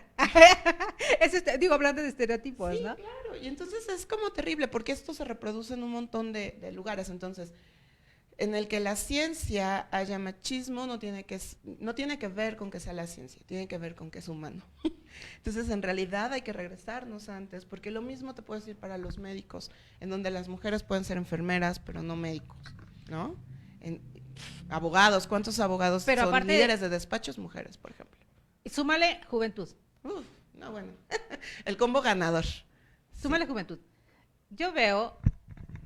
Eso digo, hablando de estereotipos, sí, ¿no? Claro. Y entonces es como terrible, porque esto se reproduce en un montón de lugares. Entonces, en el que la ciencia haya machismo no tiene que ver con que sea la ciencia, tiene que ver con que es humano. Entonces, en realidad hay que regresarnos antes, porque lo mismo te puedo decir para los médicos, en donde las mujeres pueden ser enfermeras, pero no médicos, ¿no? Abogados, ¿cuántos abogados pero son aparte, líderes de despachos mujeres, por ejemplo? Y súmale juventud. No, bueno, el combo ganador. Súmale juventud. Yo veo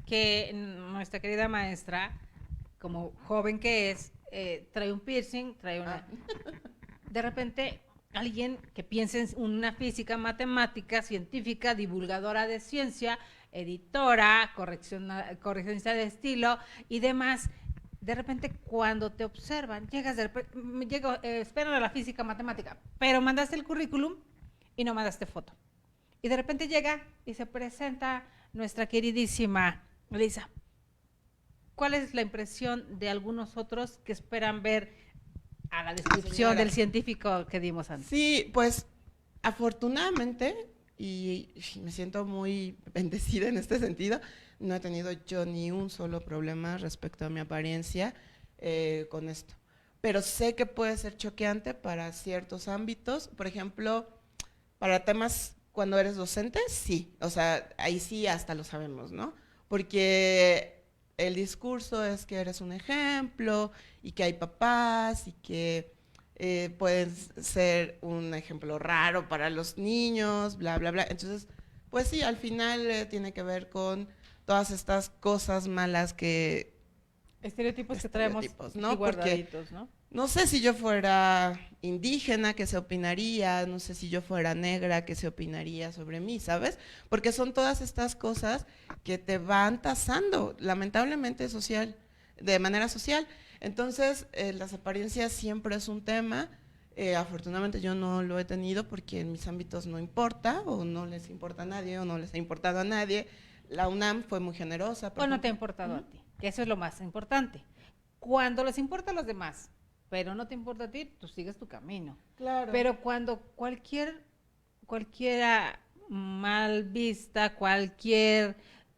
que nuestra querida maestra, como joven que es, trae un piercing, trae una... De repente, alguien que piense en una física, matemática, científica, divulgadora de ciencia, editora, correccionista de estilo y demás, de repente cuando te observan, esperan a la física, matemática, pero mandaste el currículum y no mandaste foto. Y de repente llega y se presenta nuestra queridísima Lisa. ¿Cuál es la impresión de algunos otros que esperan ver a la descripción del científico que dimos antes? Sí, pues afortunadamente, y me siento muy bendecida en este sentido, no he tenido yo ni un solo problema respecto a mi apariencia con esto. Pero sé que puede ser choqueante para ciertos ámbitos, por ejemplo, para temas cuando eres docente, sí, o sea, ahí sí hasta lo sabemos, ¿no? Porque el discurso es que eres un ejemplo y que hay papás y que puedes ser un ejemplo raro para los niños, bla, bla, bla. Entonces, pues sí, al final tiene que ver con todas estas cosas malas que... Estereotipos que traemos, ¿no? guardaditos, porque, ¿no? No sé si yo fuera indígena, ¿qué se opinaría? No sé si yo fuera negra, ¿qué se opinaría sobre mí? ¿Sabes? Porque son todas estas cosas que te van tasando, lamentablemente de manera social. Entonces, las apariencias siempre es un tema. Afortunadamente yo no lo he tenido porque en mis ámbitos no importa, o no les importa a nadie, o no les ha importado a nadie. La UNAM fue muy generosa. O no te ha importado a ti, que eso es lo más importante. Cuando les importa a los demás, pero no te importa a ti, tú sigues tu camino. Claro. Pero cuando cualquiera mal vista,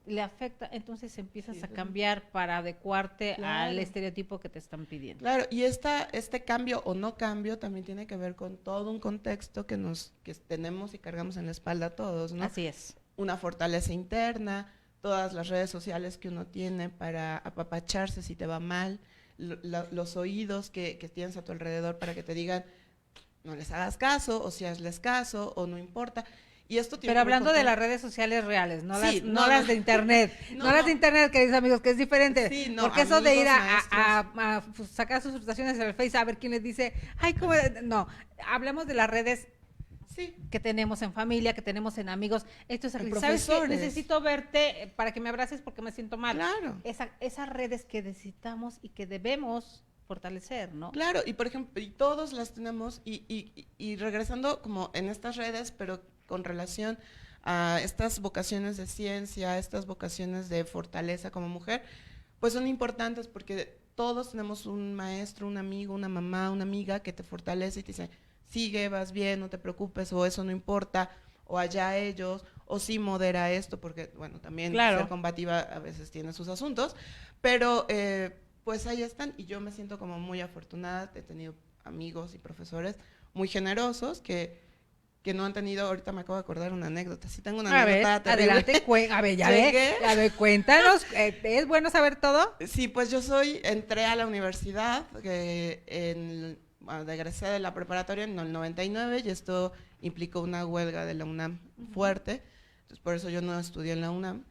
le afecta, entonces empiezas a cambiar para adecuarte al estereotipo que te están pidiendo. Claro, y este cambio o no cambio también tiene que ver con todo un contexto que tenemos y cargamos en la espalda todos, ¿no? Así es. Una fortaleza interna, todas las redes sociales que uno tiene para apapacharse si te va mal, los oídos que tienes a tu alrededor para que te digan no les hagas caso, o si hazles caso, o no importa. Y esto tiene Pero hablando de las redes sociales reales, no sí, las de internet, no las de internet, queridos amigos, que es diferente. Sí, porque eso de ir a sacar sus frustraciones en el Face a ver quién les dice, ay, ¿cómo? No, hablemos de las redes que tenemos en familia, que tenemos en amigos. Esto es, ¿sabes qué? Necesito verte para que me abraces porque me siento mal. Claro. Esas redes que necesitamos y que debemos fortalecer, ¿no? Claro, y por ejemplo, y todos las tenemos, y regresando como en estas redes, pero con relación a estas vocaciones de ciencia, estas vocaciones de fortaleza como mujer, pues son importantes porque todos tenemos un maestro, un amigo, una mamá, una amiga que te fortalece y te dice, sigue, vas bien, no te preocupes, o eso no importa, o allá ellos, o sí modera esto, porque, bueno, también ser combativa a veces tiene sus asuntos, pero pues ahí están, y yo me siento como muy afortunada, he tenido amigos y profesores muy generosos que que no han tenido, ahorita me acabo de acordar una anécdota, sí tengo una A ver, anécdota terrible. adelante, a ver, Llegué. a ver, cuéntanos, ¿es bueno saber todo? Sí, pues entré a la universidad, egresé de la preparatoria en el 99 y esto implicó una huelga de la UNAM fuerte, entonces por eso yo no estudié en la UNAM.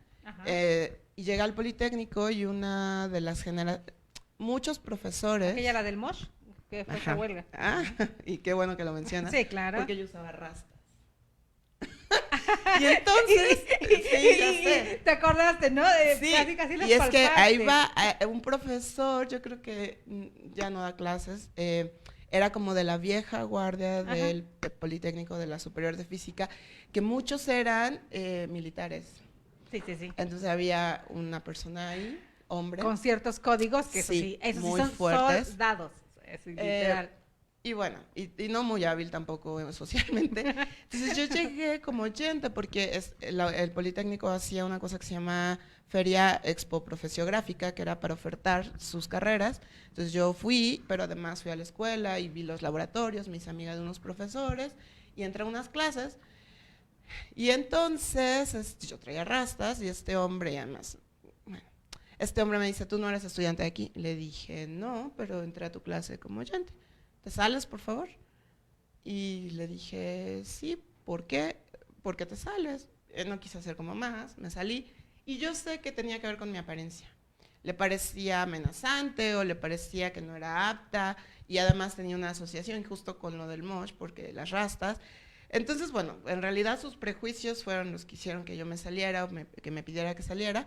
Y llegué al Politécnico y una de las muchos profesores... ¿Aquella la del MOSH? Que fue esa huelga. Y qué bueno que lo mencionas. Sí, claro. Porque yo usaba rastas. Y entonces, sí, ya sé. ¿Te acordaste, no? Sí, casi las y es que palpaste. ahí va un profesor, yo creo que ya no da clases, era como de la vieja guardia del Politécnico de la Superior de Física, que muchos eran militares. Sí, sí, sí. Entonces había una persona ahí, hombre. Con ciertos códigos que esos muy sí son fuertes. soldados. Es literal. Y bueno, y no muy hábil tampoco socialmente. Entonces yo llegué como oyente porque el Politécnico hacía una cosa que se llama Feria Expo Profesiográfica, que era para ofertar sus carreras. Entonces yo fui, pero además fui a la escuela y vi los laboratorios, me hice amiga de unos profesores y entré a unas clases. Y entonces yo traía rastas y este hombre, además, bueno, este hombre me dice, ¿tú no eres estudiante de aquí? Le dije, no, pero entré a tu clase como oyente. ¿Te sales, por favor? Y le dije, sí, ¿por qué? ¿Por qué te sales? No quise hacer como más, me salí. Y yo sé que tenía que ver con mi apariencia. Le parecía amenazante o le parecía que no era apta y además tenía una asociación justo con lo del mosh, porque las rastas. Entonces, bueno, en realidad sus prejuicios fueron los que hicieron que yo me saliera o que me pidiera que saliera.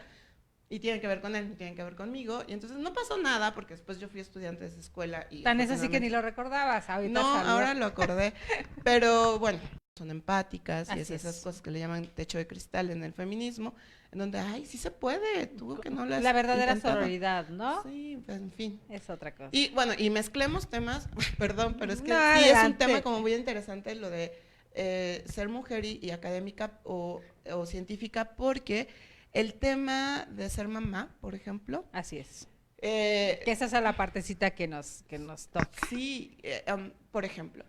Y tienen que ver con él, no tienen que ver conmigo. Y entonces no pasó nada, porque después yo fui estudiante de esa escuela. Y tan es así que ni lo recordabas. Ahorita no, salió. ahora lo acordé. Pero bueno, son empáticas Así y esas cosas que le llaman techo de cristal en el feminismo, en donde, ay, sí se puede, tú que no lo has La verdadera intentado. sororidad, ¿no? Sí, pues, en fin. Es otra cosa. Y bueno, y mezclemos temas, perdón, pero es que No, sí adelante. es un tema como muy interesante lo de ser mujer y académica o científica, porque el tema de ser mamá, por ejemplo. Así es. Que esa es la partecita que nos toca. Sí, por ejemplo,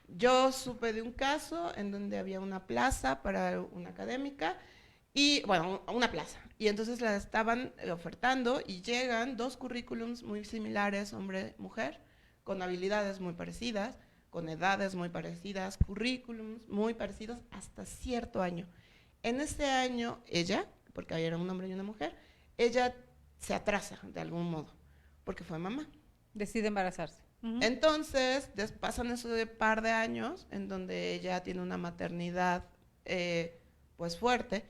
yo supe de un caso en donde había una plaza para una académica y, bueno, una plaza. Y entonces la estaban ofertando y llegan 2 currículums muy similares, hombre-mujer, con habilidades muy parecidas, con edades muy parecidas, currículums muy parecidos hasta cierto año. En ese año, ella, porque había un hombre y una mujer, ella se atrasa de algún modo, porque fue mamá. Decide embarazarse. Entonces, pasan eso de par de años en donde ella tiene una maternidad pues fuerte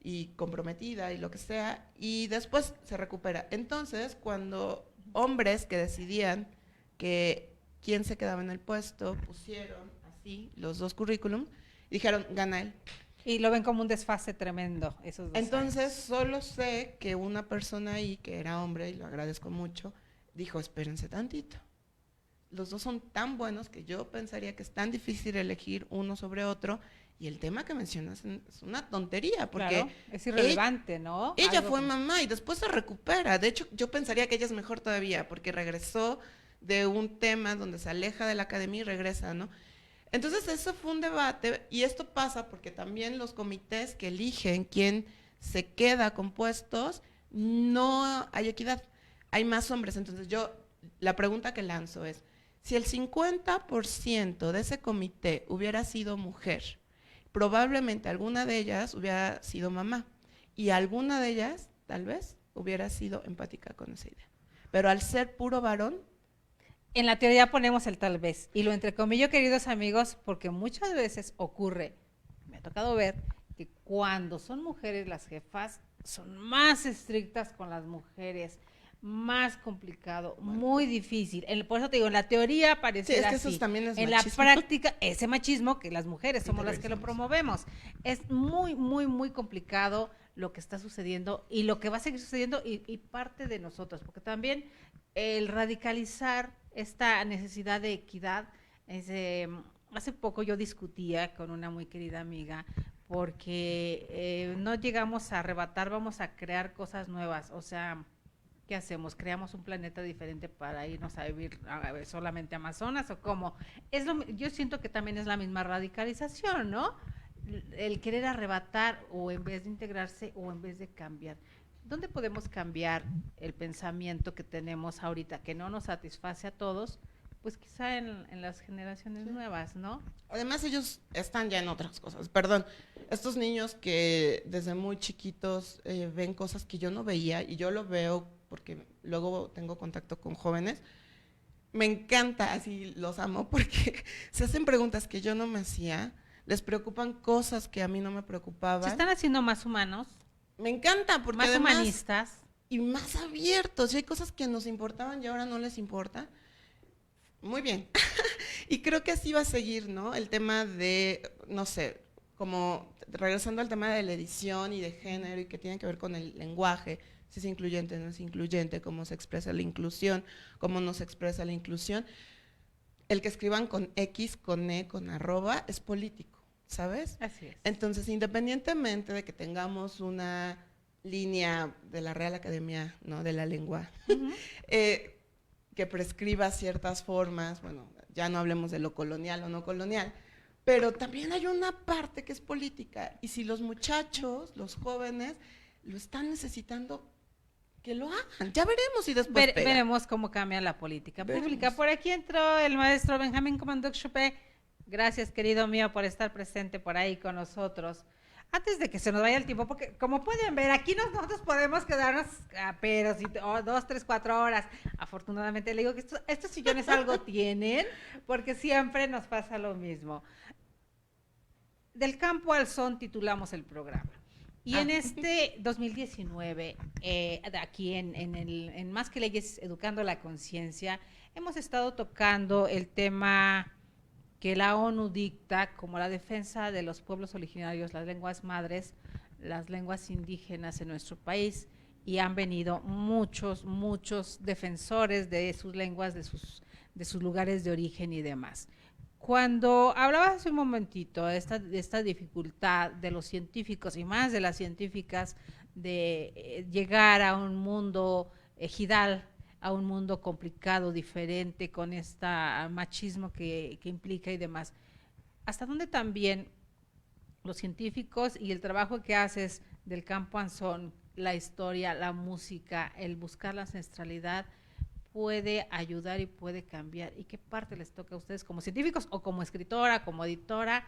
y comprometida y lo que sea, y después se recupera. Entonces, cuando hombres que decidían que quién se quedaba en el puesto, pusieron así los 2 currículums, dijeron, gana él. Y lo ven como un desfase tremendo, esos 2 Entonces, años. solo sé que una persona ahí, que era hombre, y lo agradezco mucho, dijo, espérense tantito. Los 2 son tan buenos que yo pensaría que es tan difícil elegir uno sobre otro, y el tema que mencionas es una tontería, porque claro, es irrelevante, ¿no? Ella fue mamá y después se recupera. De hecho, yo pensaría que ella es mejor todavía, porque regresó de un tema donde se aleja de la academia y regresa, ¿no? Entonces, eso fue un debate, y esto pasa porque también los comités que eligen quién se queda con puestos, no hay equidad, hay más hombres. Entonces, la pregunta que lanzo es, si el 50% de ese comité hubiera sido mujer, probablemente alguna de ellas hubiera sido mamá, y alguna de ellas, tal vez, hubiera sido empática con esa idea. Pero al ser puro varón, en la teoría ponemos el tal vez, y lo entrecomillo, queridos amigos, porque muchas veces ocurre, me ha tocado ver, que cuando son mujeres las jefas, son más estrictas con las mujeres, más complicado, muy difícil. Por eso te digo, en la teoría pareciera sí, es que así. eso también es en machismo. la práctica, ese machismo que las mujeres somos las que lo promovemos. Es muy, muy, muy complicado lo que está sucediendo y lo que va a seguir sucediendo y parte de nosotros, porque también el radicalizar esta necesidad de equidad, hace poco yo discutía con una muy querida amiga, porque no llegamos a arrebatar, vamos a crear cosas nuevas, o sea, ¿qué hacemos? ¿Creamos un planeta diferente para irnos a vivir solamente a Amazonas o cómo? Yo siento que también es la misma radicalización, ¿no? El querer arrebatar o en vez de integrarse o en vez de cambiar. ¿Dónde podemos cambiar el pensamiento que tenemos ahorita, que no nos satisface a todos? Pues quizá en las generaciones nuevas, ¿no? Además ellos están ya en otras cosas, perdón, estos niños que desde muy chiquitos ven cosas que yo no veía y yo lo veo porque luego tengo contacto con jóvenes, me encanta, así los amo porque se hacen preguntas que yo no me hacía, les preocupan cosas que a mí no me preocupaban. Se están haciendo más humanos. Me encanta porque más además, humanistas. Y más abiertos, y hay cosas que nos importaban y ahora no les importa. Muy bien. Y creo que así va a seguir, ¿no? El tema de, no sé, como regresando al tema de la edición y de género y que tiene que ver con el lenguaje, si es incluyente, no es incluyente, cómo se expresa la inclusión, cómo no se expresa la inclusión. El que escriban con X, con E, con arroba, es político, ¿sabes? Así es. Entonces, independientemente de que tengamos una línea de la Real Academia, ¿no?, de la Lengua, que prescriba ciertas formas, bueno, ya no hablemos de lo colonial o no colonial, pero también hay una parte que es política, y si los muchachos, los jóvenes, lo están necesitando, que lo hagan, ya veremos y después veremos cómo cambia la política pública. Por aquí entró el maestro Benjamín Comanduc Chopé. Gracias, querido mío, por estar presente por ahí con nosotros. Antes de que se nos vaya el tiempo, porque como pueden ver, aquí nosotros podemos quedarnos, pero 2, 3, 4 horas. Afortunadamente le digo que estos sillones algo tienen, porque siempre nos pasa lo mismo. Del campo al son titulamos el programa. Y en este 2019, aquí en Más que Leyes, Educando la Conciencia, hemos estado tocando el tema que la ONU dicta como la defensa de los pueblos originarios, las lenguas madres, las lenguas indígenas en nuestro país, y han venido muchos defensores de sus lenguas, de sus lugares de origen y demás. Cuando hablabas hace un momentito de esta dificultad de los científicos y más de las científicas de llegar a un mundo ejidal, a un mundo complicado, diferente, con este machismo que implica y demás. ¿Hasta dónde también los científicos y el trabajo que haces del campo anzón, la historia, la música, el buscar la ancestralidad, puede ayudar y puede cambiar? ¿Y qué parte les toca a ustedes como científicos o como escritora, como editora,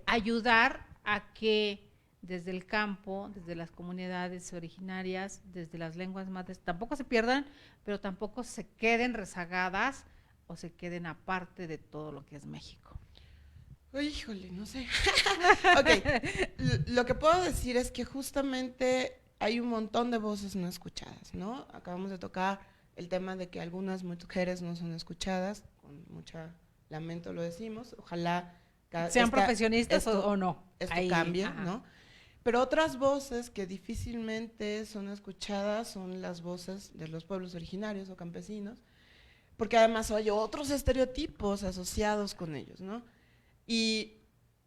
ayudar a que desde el campo, desde las comunidades originarias, desde las lenguas madres, tampoco se pierdan, pero tampoco se queden rezagadas o se queden aparte de todo lo que es México? Híjole, no sé. Ok, lo que puedo decir es que justamente hay un montón de voces no escuchadas, ¿no? Acabamos de tocar el tema de que algunas mujeres no son escuchadas, con mucho lamento lo decimos, ojalá sean profesionistas o no. Esto cambie, ajá, ¿no? Pero otras voces que difícilmente son escuchadas son las voces de los pueblos originarios o campesinos, porque además hay otros estereotipos asociados con ellos, ¿no? Y,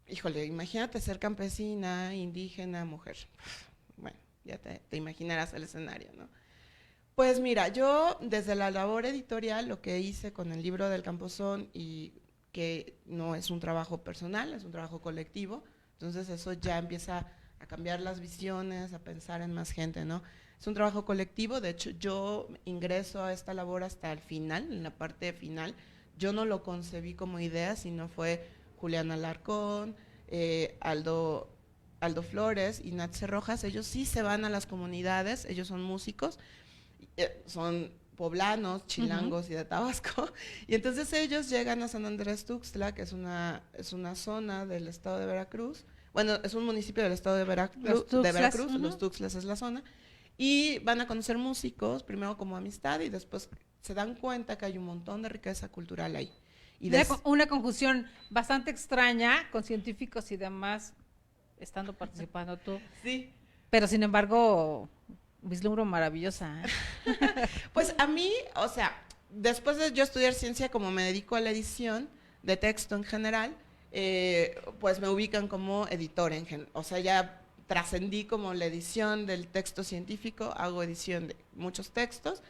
híjole, imagínate ser campesina, indígena, mujer. Bueno, ya te imaginarás el escenario, ¿no? Pues mira, yo desde la labor editorial lo que hice con el libro del Camposón, y que no es un trabajo personal, es un trabajo colectivo, entonces eso ya empieza a cambiar las visiones, a pensar en más gente, ¿no? Es un trabajo colectivo, de hecho yo ingreso a esta labor hasta el final, en la parte final. Yo no lo concebí como idea, sino fue Julián Alarcón, Aldo Flores y Natse Rojas. Ellos sí se van a las comunidades, ellos son músicos, son poblanos, chilangos, y de Tabasco, y entonces ellos llegan a San Andrés Tuxtla, que es una zona del estado de Veracruz. Bueno, es un municipio del estado de Veracruz, los Tuxtlas es la zona, y van a conocer músicos, primero como amistad, y después se dan cuenta que hay un montón de riqueza cultural ahí. Y una conjunción bastante extraña con científicos y demás, estando participando tú. Sí. Pero sin embargo, vislumbro maravillosa. Pues a mí, o sea, después de yo estudiar ciencia, como me dedico a la edición de texto en general, pues me ubican como editor o sea, ya trascendí como la edición del texto científico, hago edición de muchos textos,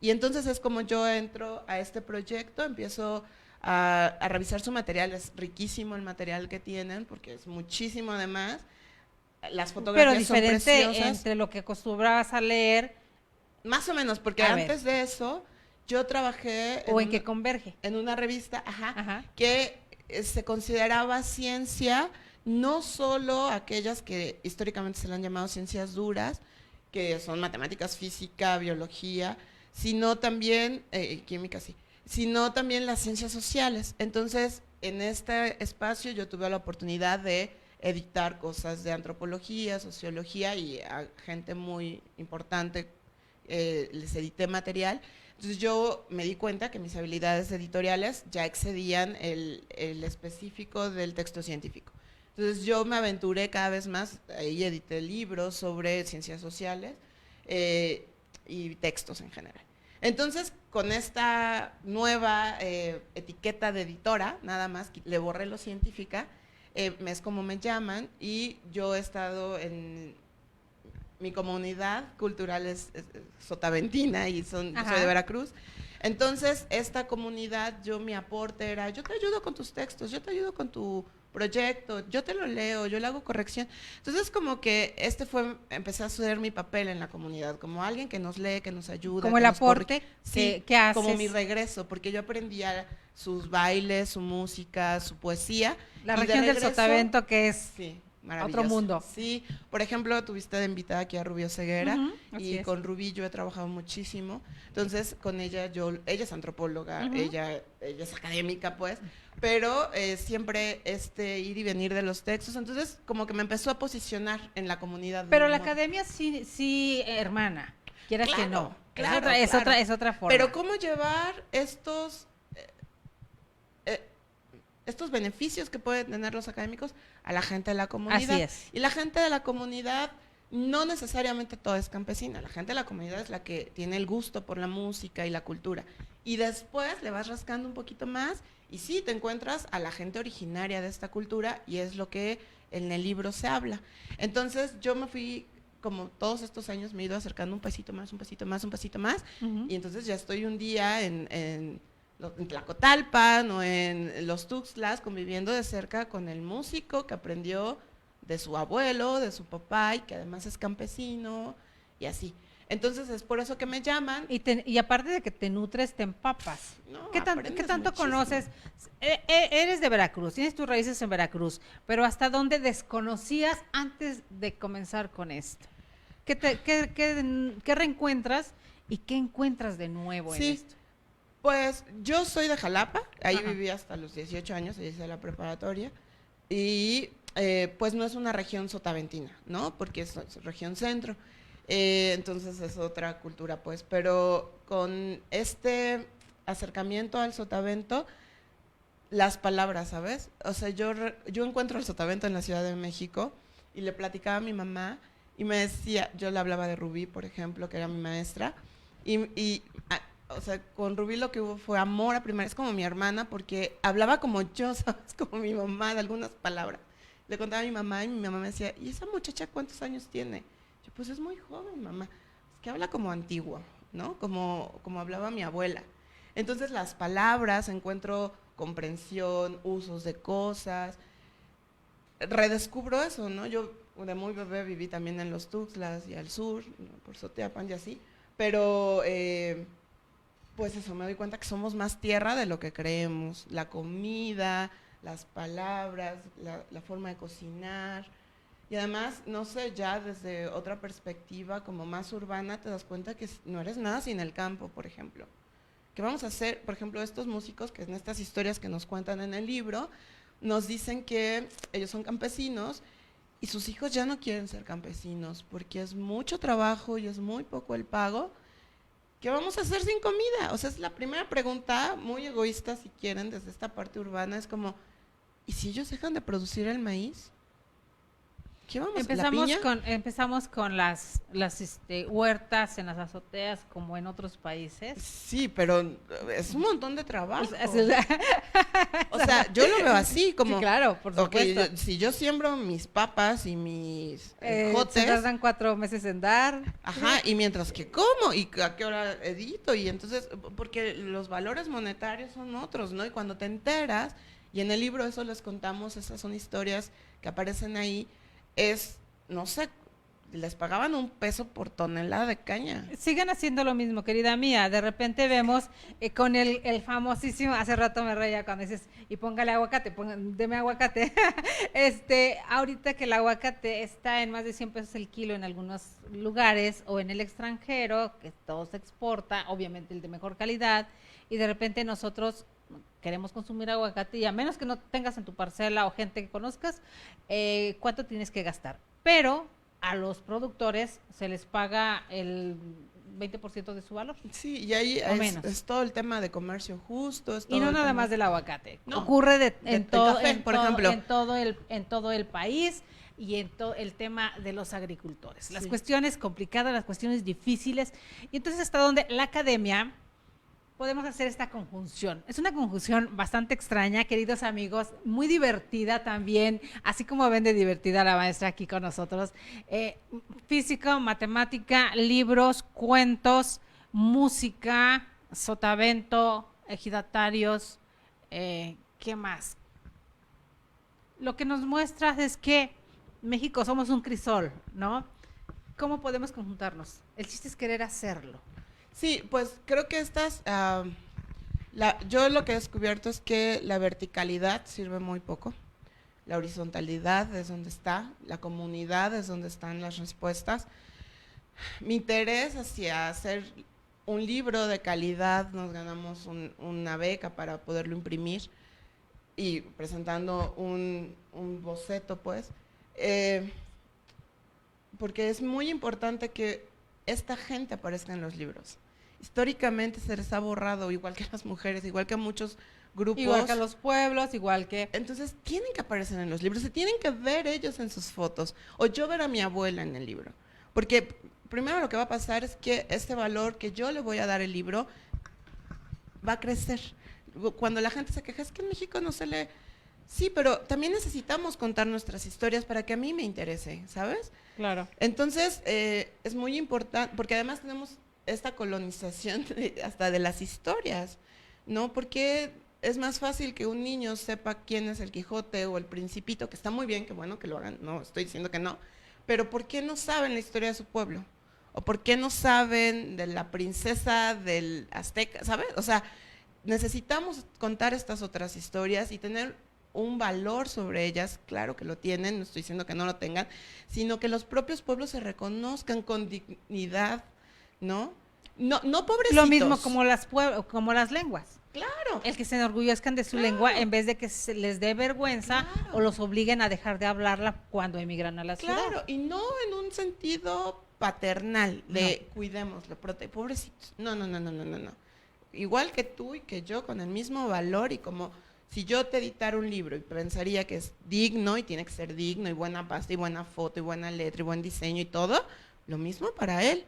y entonces es como yo entro a este proyecto, empiezo a revisar su material, es riquísimo el material que tienen, porque es muchísimo además, las fotografías son preciosas. Pero diferente entre lo que acostumbrabas a leer. Más o menos, porque antes de eso, yo trabajé… ¿O en qué converge? En una revista, que se consideraba ciencia, no solo aquellas que históricamente se le han llamado ciencias duras, que son matemáticas, física, biología, sino también, química sí, sino también las ciencias sociales. Entonces, en este espacio yo tuve la oportunidad de editar cosas de antropología, sociología, y a gente muy importante les edité material. Entonces yo me di cuenta que mis habilidades editoriales ya excedían el específico del texto científico. Entonces yo me aventuré cada vez más, y edité libros sobre ciencias sociales y textos en general. Entonces, con esta nueva etiqueta de editora, nada más, le borré lo científica, es como me llaman, y yo he estado en… Mi comunidad cultural es sotaventina y soy de Veracruz. Entonces, esta comunidad, mi aporte era, yo te ayudo con tus textos, yo te ayudo con tu proyecto, yo te lo leo, yo le hago corrección. Entonces, como que empecé a ser mi papel en la comunidad, como alguien que nos lee, que nos ayuda. Como el aporte que haces. Como mi regreso, porque yo aprendía sus bailes, su música, su poesía. La región del Sotavento, que es… Sí. Otro mundo. Sí, por ejemplo, tuviste de invitada aquí a Rubí Oseguera, y con Rubí yo he trabajado muchísimo. Entonces, con ella ella es antropóloga, ella es académica, pues, pero siempre ir y venir de los textos, entonces como que me empezó a posicionar en la comunidad. Pero la academia sí, hermana, quieras que no. Claro, es otra forma. Pero cómo llevar estos beneficios que pueden tener los académicos a la gente de la comunidad. Así es. Y la gente de la comunidad no necesariamente toda es campesina, la gente de la comunidad es la que tiene el gusto por la música y la cultura. Y después le vas rascando un poquito más y sí, te encuentras a la gente originaria de esta cultura, y es lo que en el libro se habla. Entonces yo me fui, como todos estos años me he ido acercando un pasito más, un pasito más, un pasito más, y entonces ya estoy un día en Tlacotalpan o en los Tuxtlas, conviviendo de cerca con el músico que aprendió de su abuelo, de su papá, y que además es campesino, y así. Entonces es por eso que me llaman. Y aparte de que te nutres, te empapas. No, ¿Qué tanto muchísimo. conoces? Eres de Veracruz, tienes tus raíces en Veracruz, pero ¿hasta dónde desconocías antes de comenzar con esto? ¿Qué reencuentras y qué encuentras de nuevo en esto? Pues yo soy de Jalapa, ahí viví hasta los 18 años, ahí hice la preparatoria, y pues no es una región sotaventina, ¿no? Porque es región centro, entonces es otra cultura, pues, pero con este acercamiento al sotavento, las palabras, ¿sabes? O sea, yo encuentro el sotavento en la Ciudad de México y le platicaba a mi mamá y me decía, yo le hablaba de Rubí, por ejemplo, que era mi maestra, o sea, con Rubí lo que hubo fue amor a primera, es como mi hermana, porque hablaba como yo, ¿sabes? Como mi mamá, de algunas palabras. Le contaba a mi mamá y mi mamá me decía, ¿y esa muchacha cuántos años tiene? Yo, pues es muy joven, mamá. Es que habla como antiguo, ¿no? Como hablaba mi abuela. Entonces las palabras, encuentro comprensión, usos de cosas. Redescubro eso, ¿no? Yo de muy bebé viví también en los Tuxtlas y al sur, ¿no? Por Soteapan y así. Pero… pues eso, me doy cuenta que somos más tierra de lo que creemos. La comida, las palabras, la forma de cocinar. Y además, no sé, ya desde otra perspectiva, como más urbana, te das cuenta que no eres nada sin el campo, por ejemplo. ¿Qué vamos a hacer? Por ejemplo, estos músicos, que en estas historias que nos cuentan en el libro, nos dicen que ellos son campesinos y sus hijos ya no quieren ser campesinos porque es mucho trabajo y es muy poco el pago. ¿Qué vamos a hacer sin comida? O sea, es la primera pregunta, muy egoísta si quieren, desde esta parte urbana, es como, ¿y si ellos dejan de producir el maíz? ¿Qué vamos? ¿La piña? Empezamos con las huertas en las azoteas como en otros países. Sí, pero es un montón de trabajo. O sea, yo lo veo así, como... Sí, claro, por supuesto. Okay, si yo siembro mis papas y mis jotes... Se tardan 4 meses en dar. Ajá, y mientras que como, y a qué hora edito, y entonces, porque los valores monetarios son otros, ¿no? Y cuando te enteras, y en el libro eso les contamos, esas son historias que aparecen ahí, no sé, les pagaban $1 por tonelada de caña. Sigan haciendo lo mismo, querida mía. De repente vemos con el famosísimo, hace rato me reía cuando dices, y póngale aguacate, deme aguacate. Ahorita que el aguacate está en más de 100 pesos el kilo en algunos lugares o en el extranjero, que todo se exporta, obviamente el de mejor calidad, y de repente nosotros queremos consumir aguacate y a menos que no tengas en tu parcela o gente que conozcas, ¿cuánto tienes que gastar? Pero a los productores se les paga el 20% de su valor. Sí, y ahí es todo el tema de comercio justo. Y no nada más del aguacate. No, ocurre en todo el país y en todo el tema de los agricultores. Las cuestiones complicadas, las cuestiones difíciles. Y entonces hasta donde la academia podemos hacer esta conjunción. Es una conjunción bastante extraña, queridos amigos, muy divertida también, así como ven de divertida la maestra aquí con nosotros. Física, matemática, libros, cuentos, música, sotavento, ejidatarios, ¿qué más? Lo que nos muestra es que México somos un crisol, ¿no? ¿Cómo podemos conjuntarnos? El chiste es querer hacerlo. Sí, pues creo que yo lo que he descubierto es que la verticalidad sirve muy poco, la horizontalidad es donde está, la comunidad es donde están las respuestas. Mi interés hacia hacer un libro de calidad, nos ganamos una beca para poderlo imprimir y presentando un boceto, pues, porque es muy importante que esta gente aparezca en los libros. Históricamente se les ha borrado, igual que las mujeres, igual que a muchos grupos. Igual que a los pueblos, igual que... Entonces tienen que aparecer en los libros, se tienen que ver ellos en sus fotos, o yo ver a mi abuela en el libro. Porque primero lo que va a pasar es que este valor que yo le voy a dar al libro va a crecer. Cuando la gente se queja, es que en México no se lee. Sí, pero también necesitamos contar nuestras historias para que a mí me interese, ¿sabes? Claro. Entonces, es muy importante, porque además tenemos esta colonización hasta de las historias, ¿no? Porque es más fácil que un niño sepa quién es el Quijote o el Principito, que está muy bien, que bueno que lo hagan, no estoy diciendo que no, pero ¿por qué no saben la historia de su pueblo? ¿O por qué no saben de la princesa del Azteca, ¿sabes? O sea, necesitamos contar estas otras historias y tener un valor sobre ellas, claro que lo tienen, no estoy diciendo que no lo tengan, sino que los propios pueblos se reconozcan con dignidad, ¿no? No pobrecitos. Lo mismo como las lenguas. Claro. El que se enorgullezcan de su lengua en vez de que se les dé vergüenza o los obliguen a dejar de hablarla cuando emigran a la ciudad. Claro, y no en un sentido paternal de cuidémoslo, pobrecitos. No. Igual que tú y que yo, con el mismo valor y como si yo te editara un libro y pensaría que es digno y tiene que ser digno y buena pasta y buena foto y buena letra y buen diseño y todo, lo mismo para él,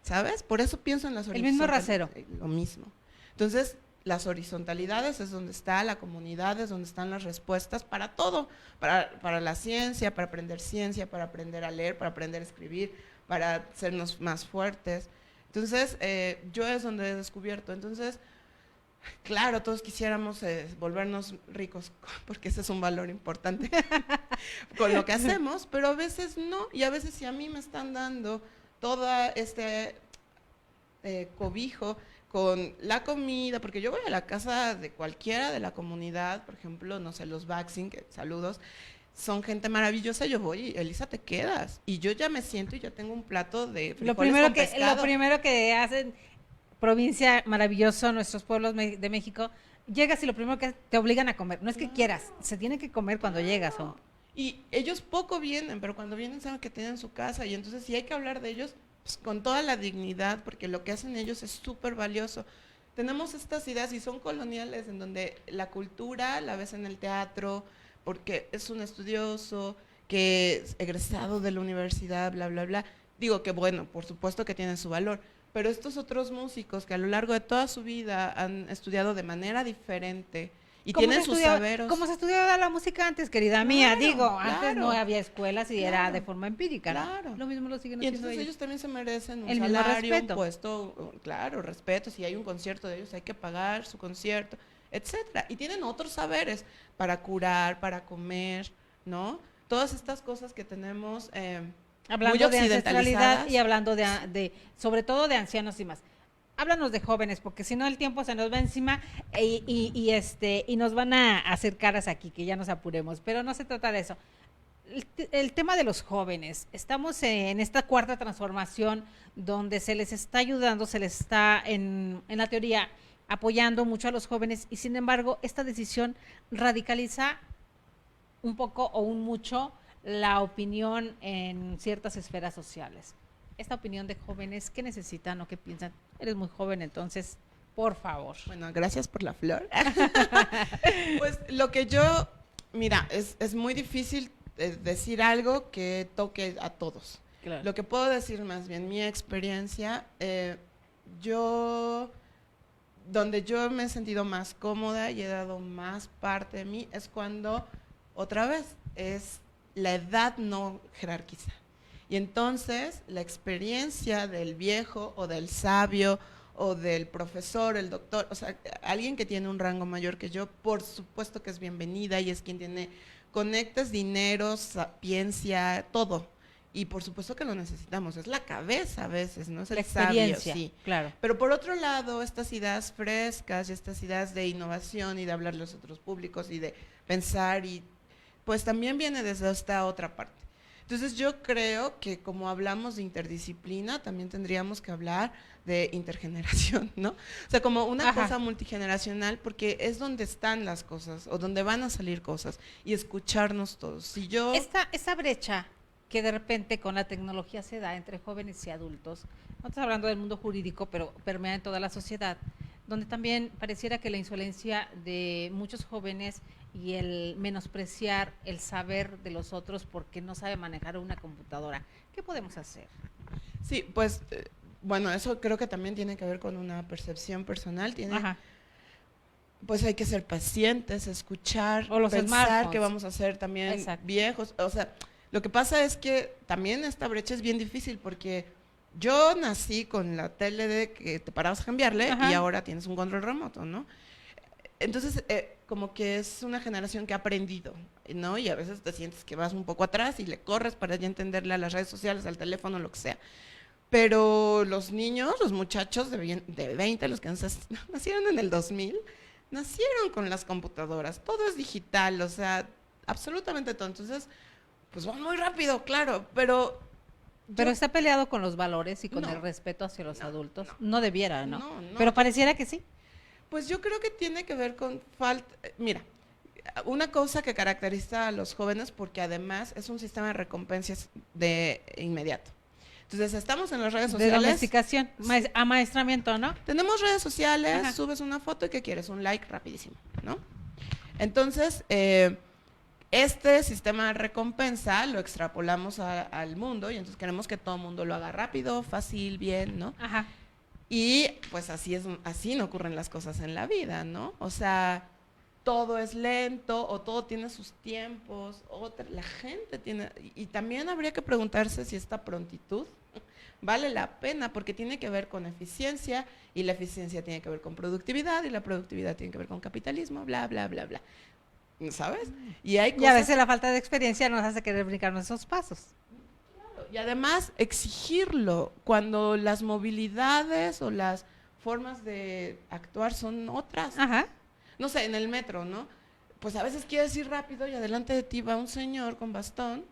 ¿sabes? Por eso pienso en las horizontalidades. El mismo rasero. Lo mismo. Entonces, las horizontalidades es donde está la comunidad, es donde están las respuestas para todo, para la ciencia, para aprender a leer, para aprender a escribir, para hacernos más fuertes. Entonces, yo es donde he descubierto. Entonces, claro, todos quisiéramos volvernos ricos, porque ese es un valor importante con lo que hacemos, pero a veces no, y a veces si a mí me están dando todo este cobijo con la comida, porque yo voy a la casa de cualquiera de la comunidad, por ejemplo, no sé, los Vaccine, saludos, son gente maravillosa, yo voy y Elisa, te quedas, y yo ya me siento y ya tengo un plato de frijoles con pescado. Lo primero que hacen, provincia maravilloso, nuestros pueblos de México, llegas y lo primero que te obligan a comer, no es que quieras, se tiene que comer cuando llegas. Y ellos poco vienen, pero cuando vienen saben que tienen su casa, y entonces si hay que hablar de ellos, pues, con toda la dignidad, porque lo que hacen ellos es súper valioso. Tenemos estas ideas y son coloniales en donde la cultura la ves en el teatro, porque es un estudioso que es egresado de la universidad, bla, bla, bla. Digo que bueno, por supuesto que tiene su valor, pero estos otros músicos que a lo largo de toda su vida han estudiado de manera diferente y tienen sus saberes. Como se estudiaba la música antes, querida mía, digo, antes claro, no había escuelas y era de forma empírica. Claro. Lo mismo lo siguen Y haciendo entonces ellos también se merecen un el mismo salario, un respeto. puesto, claro, respeto. Si hay un concierto de ellos, hay que pagar su concierto, etcétera. Y tienen otros saberes para curar, para comer, ¿no? Todas estas cosas que tenemos hablando muy occidentalizadas. de ancestralidad y hablando sobre todo de ancianos y más. Háblanos de jóvenes, porque si no el tiempo se nos va encima y nos van a hacer caras aquí, que ya nos apuremos, pero no se trata de eso. El tema de los jóvenes, estamos en esta cuarta transformación donde se les está ayudando, se les está en la teoría apoyando mucho a los jóvenes y sin embargo esta decisión radicaliza un poco o un mucho la opinión en ciertas esferas sociales. Esta opinión de jóvenes, ¿qué necesitan o qué piensan? Eres muy joven, entonces, por favor. Bueno, gracias por la flor. Pues lo que yo, mira, es muy difícil decir algo que toque a todos. Claro. Lo que puedo decir más bien, mi experiencia, donde yo me he sentido más cómoda y he dado más parte de mí, es cuando, otra vez, es la edad no jerarquiza. Y entonces la experiencia del viejo o del sabio o del profesor, el doctor, o sea, alguien que tiene un rango mayor que yo, por supuesto que es bienvenida y es quien tiene conectes, dinero, sapiencia, todo. Y por supuesto que lo necesitamos, es la cabeza a veces, ¿no? Es el sabio, sí. Claro. Pero por otro lado, estas ideas frescas y estas ideas de innovación y de hablar a los otros públicos y de pensar, y pues también viene desde esta otra parte. Entonces yo creo que como hablamos de interdisciplina, también tendríamos que hablar de intergeneración, ¿no? O sea, como una cosa multigeneracional, porque es donde están las cosas o donde van a salir cosas y escucharnos todos. Si yo... Esta brecha que de repente con la tecnología se da entre jóvenes y adultos, no estás hablando del mundo jurídico, pero permea en toda la sociedad, donde también pareciera que la insolencia de muchos jóvenes y el menospreciar el saber de los otros porque no sabe manejar una computadora. ¿Qué podemos hacer? Sí, pues, bueno, eso creo que también tiene que ver con una percepción personal. Pues hay que ser pacientes, escuchar, o los pensar smartphones. Que vamos a ser también viejos. O sea, lo que pasa es que también esta brecha es bien difícil porque yo nací con la tele de que te parabas a cambiarle y ahora tienes un control remoto, ¿no? Entonces, como que es una generación que ha aprendido, ¿no? Y a veces te sientes que vas un poco atrás y le corres para ya entenderle a las redes sociales, al teléfono, lo que sea. Pero los niños, los muchachos de 20, los que nacieron en el 2000, nacieron con las computadoras. Todo es digital, o sea, absolutamente todo. Entonces, pues van muy rápido, claro, pero está peleado con los valores y con el respeto hacia los adultos. No debiera, ¿no? Pero pareciera que sí. Pues yo creo que tiene que ver con falta. Mira, una cosa que caracteriza a los jóvenes, porque además es un sistema de recompensas de inmediato. Entonces, estamos en las redes sociales. De domesticación, amaestramiento, ¿no? Tenemos redes sociales, subes una foto y ¿qué quieres? Un like rapidísimo, ¿no? Entonces, este sistema de recompensa lo extrapolamos al mundo y entonces queremos que todo el mundo lo haga rápido, fácil, bien, ¿no? Ajá. Y pues así no ocurren las cosas en la vida, ¿no? O sea, todo es lento o todo tiene sus tiempos, la gente tiene, y también habría que preguntarse si esta prontitud vale la pena, porque tiene que ver con eficiencia y la eficiencia tiene que ver con productividad y la productividad tiene que ver con capitalismo, bla, bla, bla, bla. ¿Sabes? Y hay cosas... Y a veces la falta de experiencia nos hace querer brincar nuestros pasos. Y además exigirlo cuando las movilidades o las formas de actuar son otras. Ajá. No sé, en el metro, ¿no? Pues a veces quieres ir rápido y adelante de ti va un señor con bastón.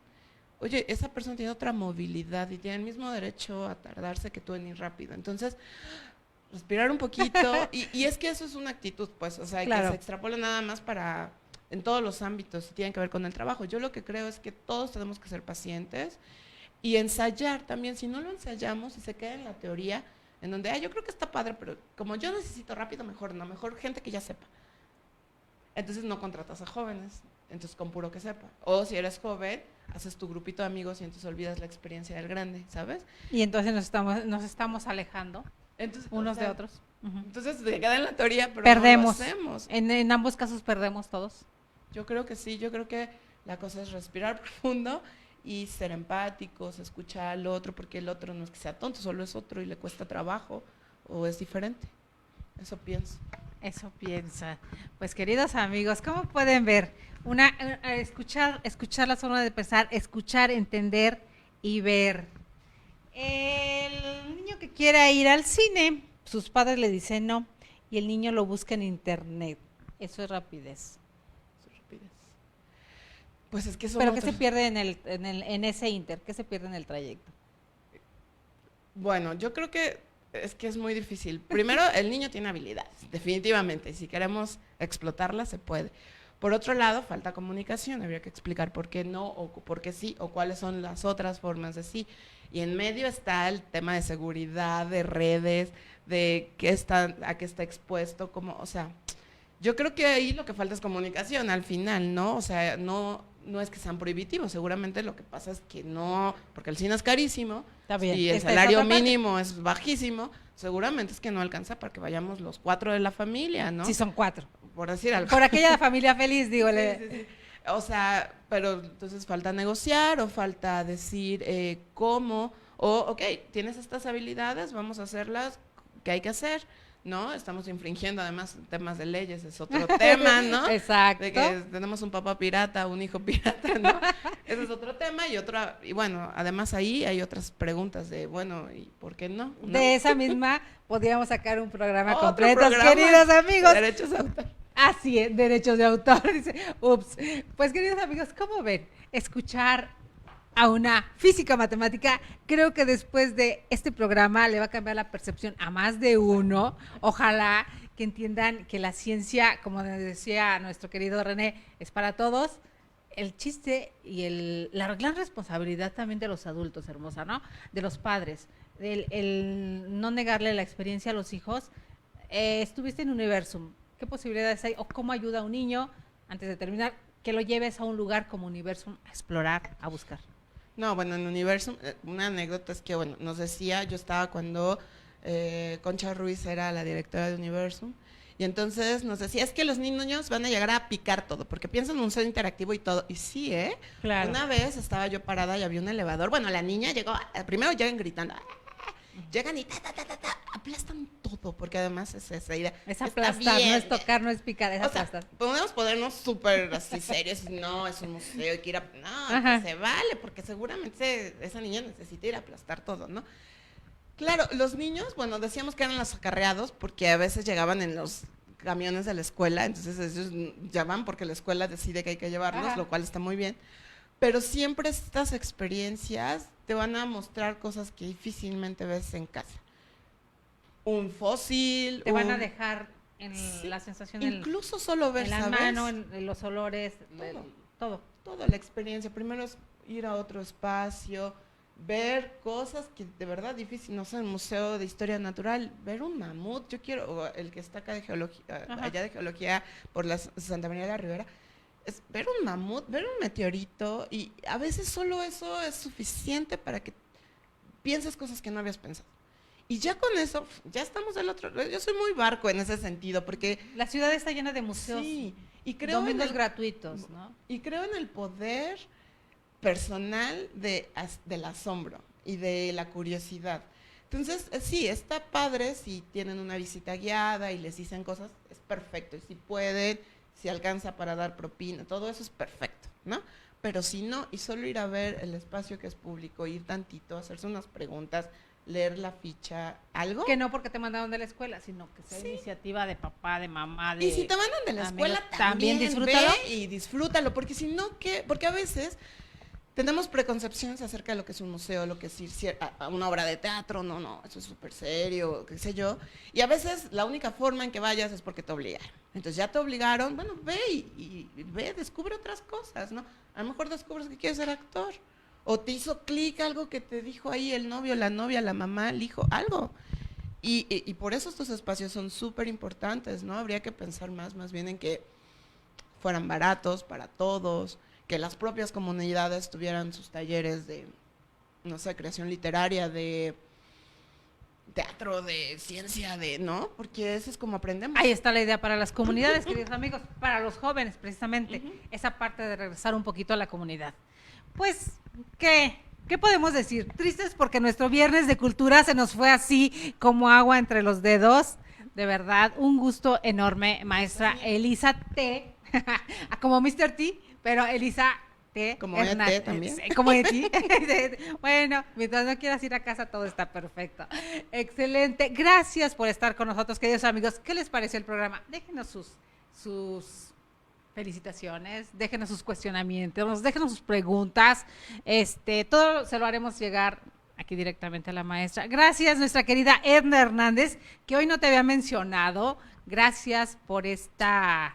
Oye, esa persona tiene otra movilidad y tiene el mismo derecho a tardarse que tú en ir rápido. Entonces, respirar un poquito. y es que eso es una actitud, pues, o sea, que se extrapola nada más para en todos los ámbitos y tiene que ver con el trabajo. Yo lo que creo es que todos tenemos que ser pacientes y ensayar también. Si no lo ensayamos y se queda en la teoría, en donde, yo creo que está padre, pero como yo necesito rápido, mejor no, mejor gente que ya sepa. Entonces no contratas a jóvenes, entonces con puro que sepa. O si eres joven, haces tu grupito de amigos y entonces olvidas la experiencia del grande, ¿sabes? Y entonces nos estamos alejando Entonces, unos o sea, de otros. Uh-huh. Entonces se queda en la teoría, pero Perdemos. no lo hacemos. En ambos casos perdemos todos. Yo creo que sí, yo creo que la cosa es respirar profundo y ser empáticos, escuchar al otro, porque el otro no es que sea tonto, solo es otro y le cuesta trabajo o es diferente. Eso pienso. Eso piensa. Pues queridos amigos, ¿cómo pueden ver? Escuchar la forma de pensar, escuchar, entender y ver. El niño que quiera ir al cine, sus padres le dicen no, y el niño lo busca en internet. Eso es rapidez. Pues es que ¿Pero qué se pierde en ese inter? ¿Qué se pierde en el trayecto? Bueno, yo creo que es muy difícil. Primero, el niño tiene habilidades, definitivamente, y si queremos explotarlas, se puede. Por otro lado, falta comunicación, habría que explicar por qué no, o por qué sí, o cuáles son las otras formas de sí. Y en medio está el tema de seguridad, de redes, de a qué está expuesto, como, o sea, yo creo que ahí lo que falta es comunicación al final, ¿no? O sea, no es que sean prohibitivos, seguramente lo que pasa es que no, porque el cine es carísimo, y el salario mínimo es bajísimo, seguramente es que no alcanza para que vayamos los 4 de la familia, ¿no? Sí, son 4. Por decir algo. Por aquella familia feliz, digo. Sí. O sea, pero entonces falta negociar o falta decir cómo, o ok, tienes estas habilidades, vamos a hacerlas, ¿qué hay que hacer? ¿No? Estamos infringiendo además temas de leyes, es otro tema, ¿no? Exacto. De que tenemos un papá pirata, un hijo pirata, ¿no? Ese es otro tema y bueno, además ahí hay otras preguntas de, bueno, ¿y por qué no? De esa misma podríamos sacar un programa Otro completo, programa, queridos amigos. Derechos de autor. Así es, derechos de autor, dice, ups. Pues queridos amigos, ¿cómo ven? Escuchar a una física matemática, creo que después de este programa le va a cambiar la percepción a más de uno. Ojalá que entiendan que la ciencia, como decía nuestro querido René, es para todos. El chiste y la gran responsabilidad también de los adultos, hermosa, ¿no? De los padres, el no negarle la experiencia a los hijos. Estuviste en Universum, ¿qué posibilidades hay? ¿O cómo ayuda a un niño, antes de terminar, que lo lleves a un lugar como Universum a explorar, a buscar? No, bueno, en Universum, una anécdota es que, bueno, nos decía, yo estaba cuando Concha Ruiz era la directora de Universum, y entonces nos decía, es que los niños van a llegar a picar todo, porque piensan en un museo interactivo y todo, y sí, Claro. Una vez estaba yo parada y había un elevador, bueno, la niña llegó, primero llegan gritando, llegan y aplastan todo, porque además es esa idea. Es aplastar, no es tocar, no es picar, es aplastar. Podemos ponernos súper así serios, no, es un museo, hay que ir a... No, pues se vale, porque seguramente esa niña necesita ir a aplastar todo, ¿no? Claro, los niños, bueno, decíamos que eran los acarreados, porque a veces llegaban en los camiones de la escuela, entonces ellos ya van porque la escuela decide que hay que llevarlos, lo cual está muy bien. Pero siempre estas experiencias te van a mostrar cosas que difícilmente ves en casa. Un fósil. Te van a dejar en la sensación. Incluso solo ver, en la ¿sabes? mano, en los olores, todo. Toda la experiencia. Primero es ir a otro espacio, ver cosas que de verdad difícil, no sé, en el Museo de Historia Natural, ver un mamut, yo quiero, o el que está acá de geología, allá de geología por la Santa María de la Ribera, es ver un mamut, ver un meteorito, y a veces solo eso es suficiente para que pienses cosas que no habías pensado. Y ya con eso, ya estamos del otro. Yo soy muy barco en ese sentido, porque la ciudad está llena de museos. Sí, y creo domingos gratuitos, ¿no? Y creo en el poder personal del asombro y de la curiosidad. Entonces, sí, está padre si tienen una visita guiada y les dicen cosas, es perfecto. Y si pueden, si alcanza para dar propina, todo eso es perfecto, ¿no? Pero si no, y solo ir a ver el espacio que es público, ir tantito, hacerse unas preguntas, leer la ficha, algo. Que no porque te mandaron de la escuela, sino que sea iniciativa de papá, de mamá, de... Y si te mandan de la escuela, también disfrútalo. Ve y disfrútalo, porque si no, ¿qué? Porque a veces tenemos preconcepciones acerca de lo que es un museo, lo que es ir a una obra de teatro, no, eso es súper serio, qué sé yo. Y a veces la única forma en que vayas es porque te obligaron. Entonces ya te obligaron, bueno, ve y ve, descubre otras cosas, ¿no? A lo mejor descubres que quieres ser actor. O te hizo clic algo que te dijo ahí el novio, la novia, la mamá, el hijo, algo. Y por eso estos espacios son súper importantes, ¿no? Habría que pensar más bien en que fueran baratos para todos, que las propias comunidades tuvieran sus talleres de, no sé, creación literaria, de teatro, de ciencia, ¿no? Porque eso es como aprendemos. Ahí está la idea para las comunidades, queridos amigos, para los jóvenes, precisamente, esa parte de regresar un poquito a la comunidad. Pues, ¿qué podemos decir? Tristes porque nuestro viernes de cultura se nos fue así como agua entre los dedos. De verdad, un gusto enorme, maestra Elisa T. Como Mr. T, pero Elisa T. Como T también. Como T. Bueno, mientras no quieras ir a casa, todo está perfecto. Excelente. Gracias por estar con nosotros, queridos amigos. ¿Qué les pareció el programa? Déjenos sus felicitaciones, déjenos sus cuestionamientos, déjenos sus preguntas. Todo se lo haremos llegar aquí directamente a la maestra. Gracias, nuestra querida Edna Hernández, que hoy no te había mencionado. Gracias por esta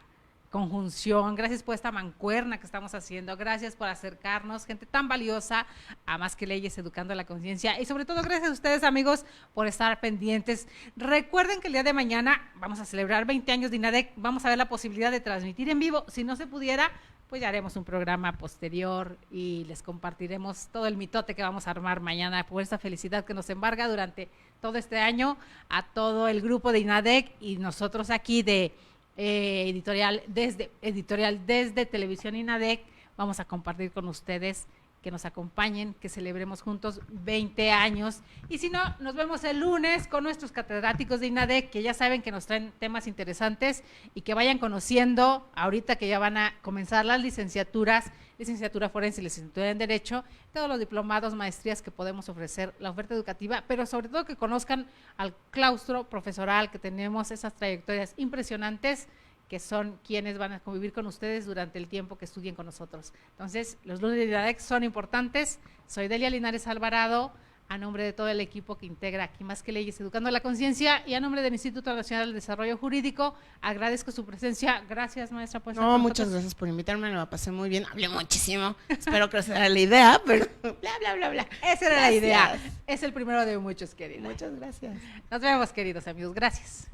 conjunción, gracias por esta mancuerna que estamos haciendo, gracias por acercarnos, gente tan valiosa a Más que Leyes, educando la conciencia, y sobre todo gracias a ustedes, amigos, por estar pendientes. Recuerden que el día de mañana vamos a celebrar 20 años de INADEC, vamos a ver la posibilidad de transmitir en vivo. Si no se pudiera, pues ya haremos un programa posterior y les compartiremos todo el mitote que vamos a armar mañana por esta felicidad que nos embarga durante todo este año a todo el grupo de INADEC y nosotros aquí de editorial desde Televisión INADEC. Vamos a compartir con ustedes, que nos acompañen, que celebremos juntos 20 años. Y si no, nos vemos el lunes con nuestros catedráticos de INADEC, que ya saben que nos traen temas interesantes y que vayan conociendo ahorita que ya van a comenzar las licenciaturas, licenciatura forense y licenciatura en Derecho, todos los diplomados, maestrías que podemos ofrecer, la oferta educativa, pero sobre todo que conozcan al claustro profesoral, que tenemos esas trayectorias impresionantes, que son quienes van a convivir con ustedes durante el tiempo que estudien con nosotros. Entonces, los lunes de INADEC son importantes. Soy Delia Linares Alvarado, a nombre de todo el equipo que integra aquí Más que Leyes, Educando la Conciencia, y a nombre del Instituto Nacional del Desarrollo Jurídico, agradezco su presencia. Gracias, maestra. Por No, muchas gracias por invitarme, me la pasé muy bien, hablé muchísimo, espero que esa era la idea, pero bla, bla, bla, bla. Esa era la idea, es el primero de muchos, querida. Muchas gracias. Nos vemos, queridos amigos, gracias.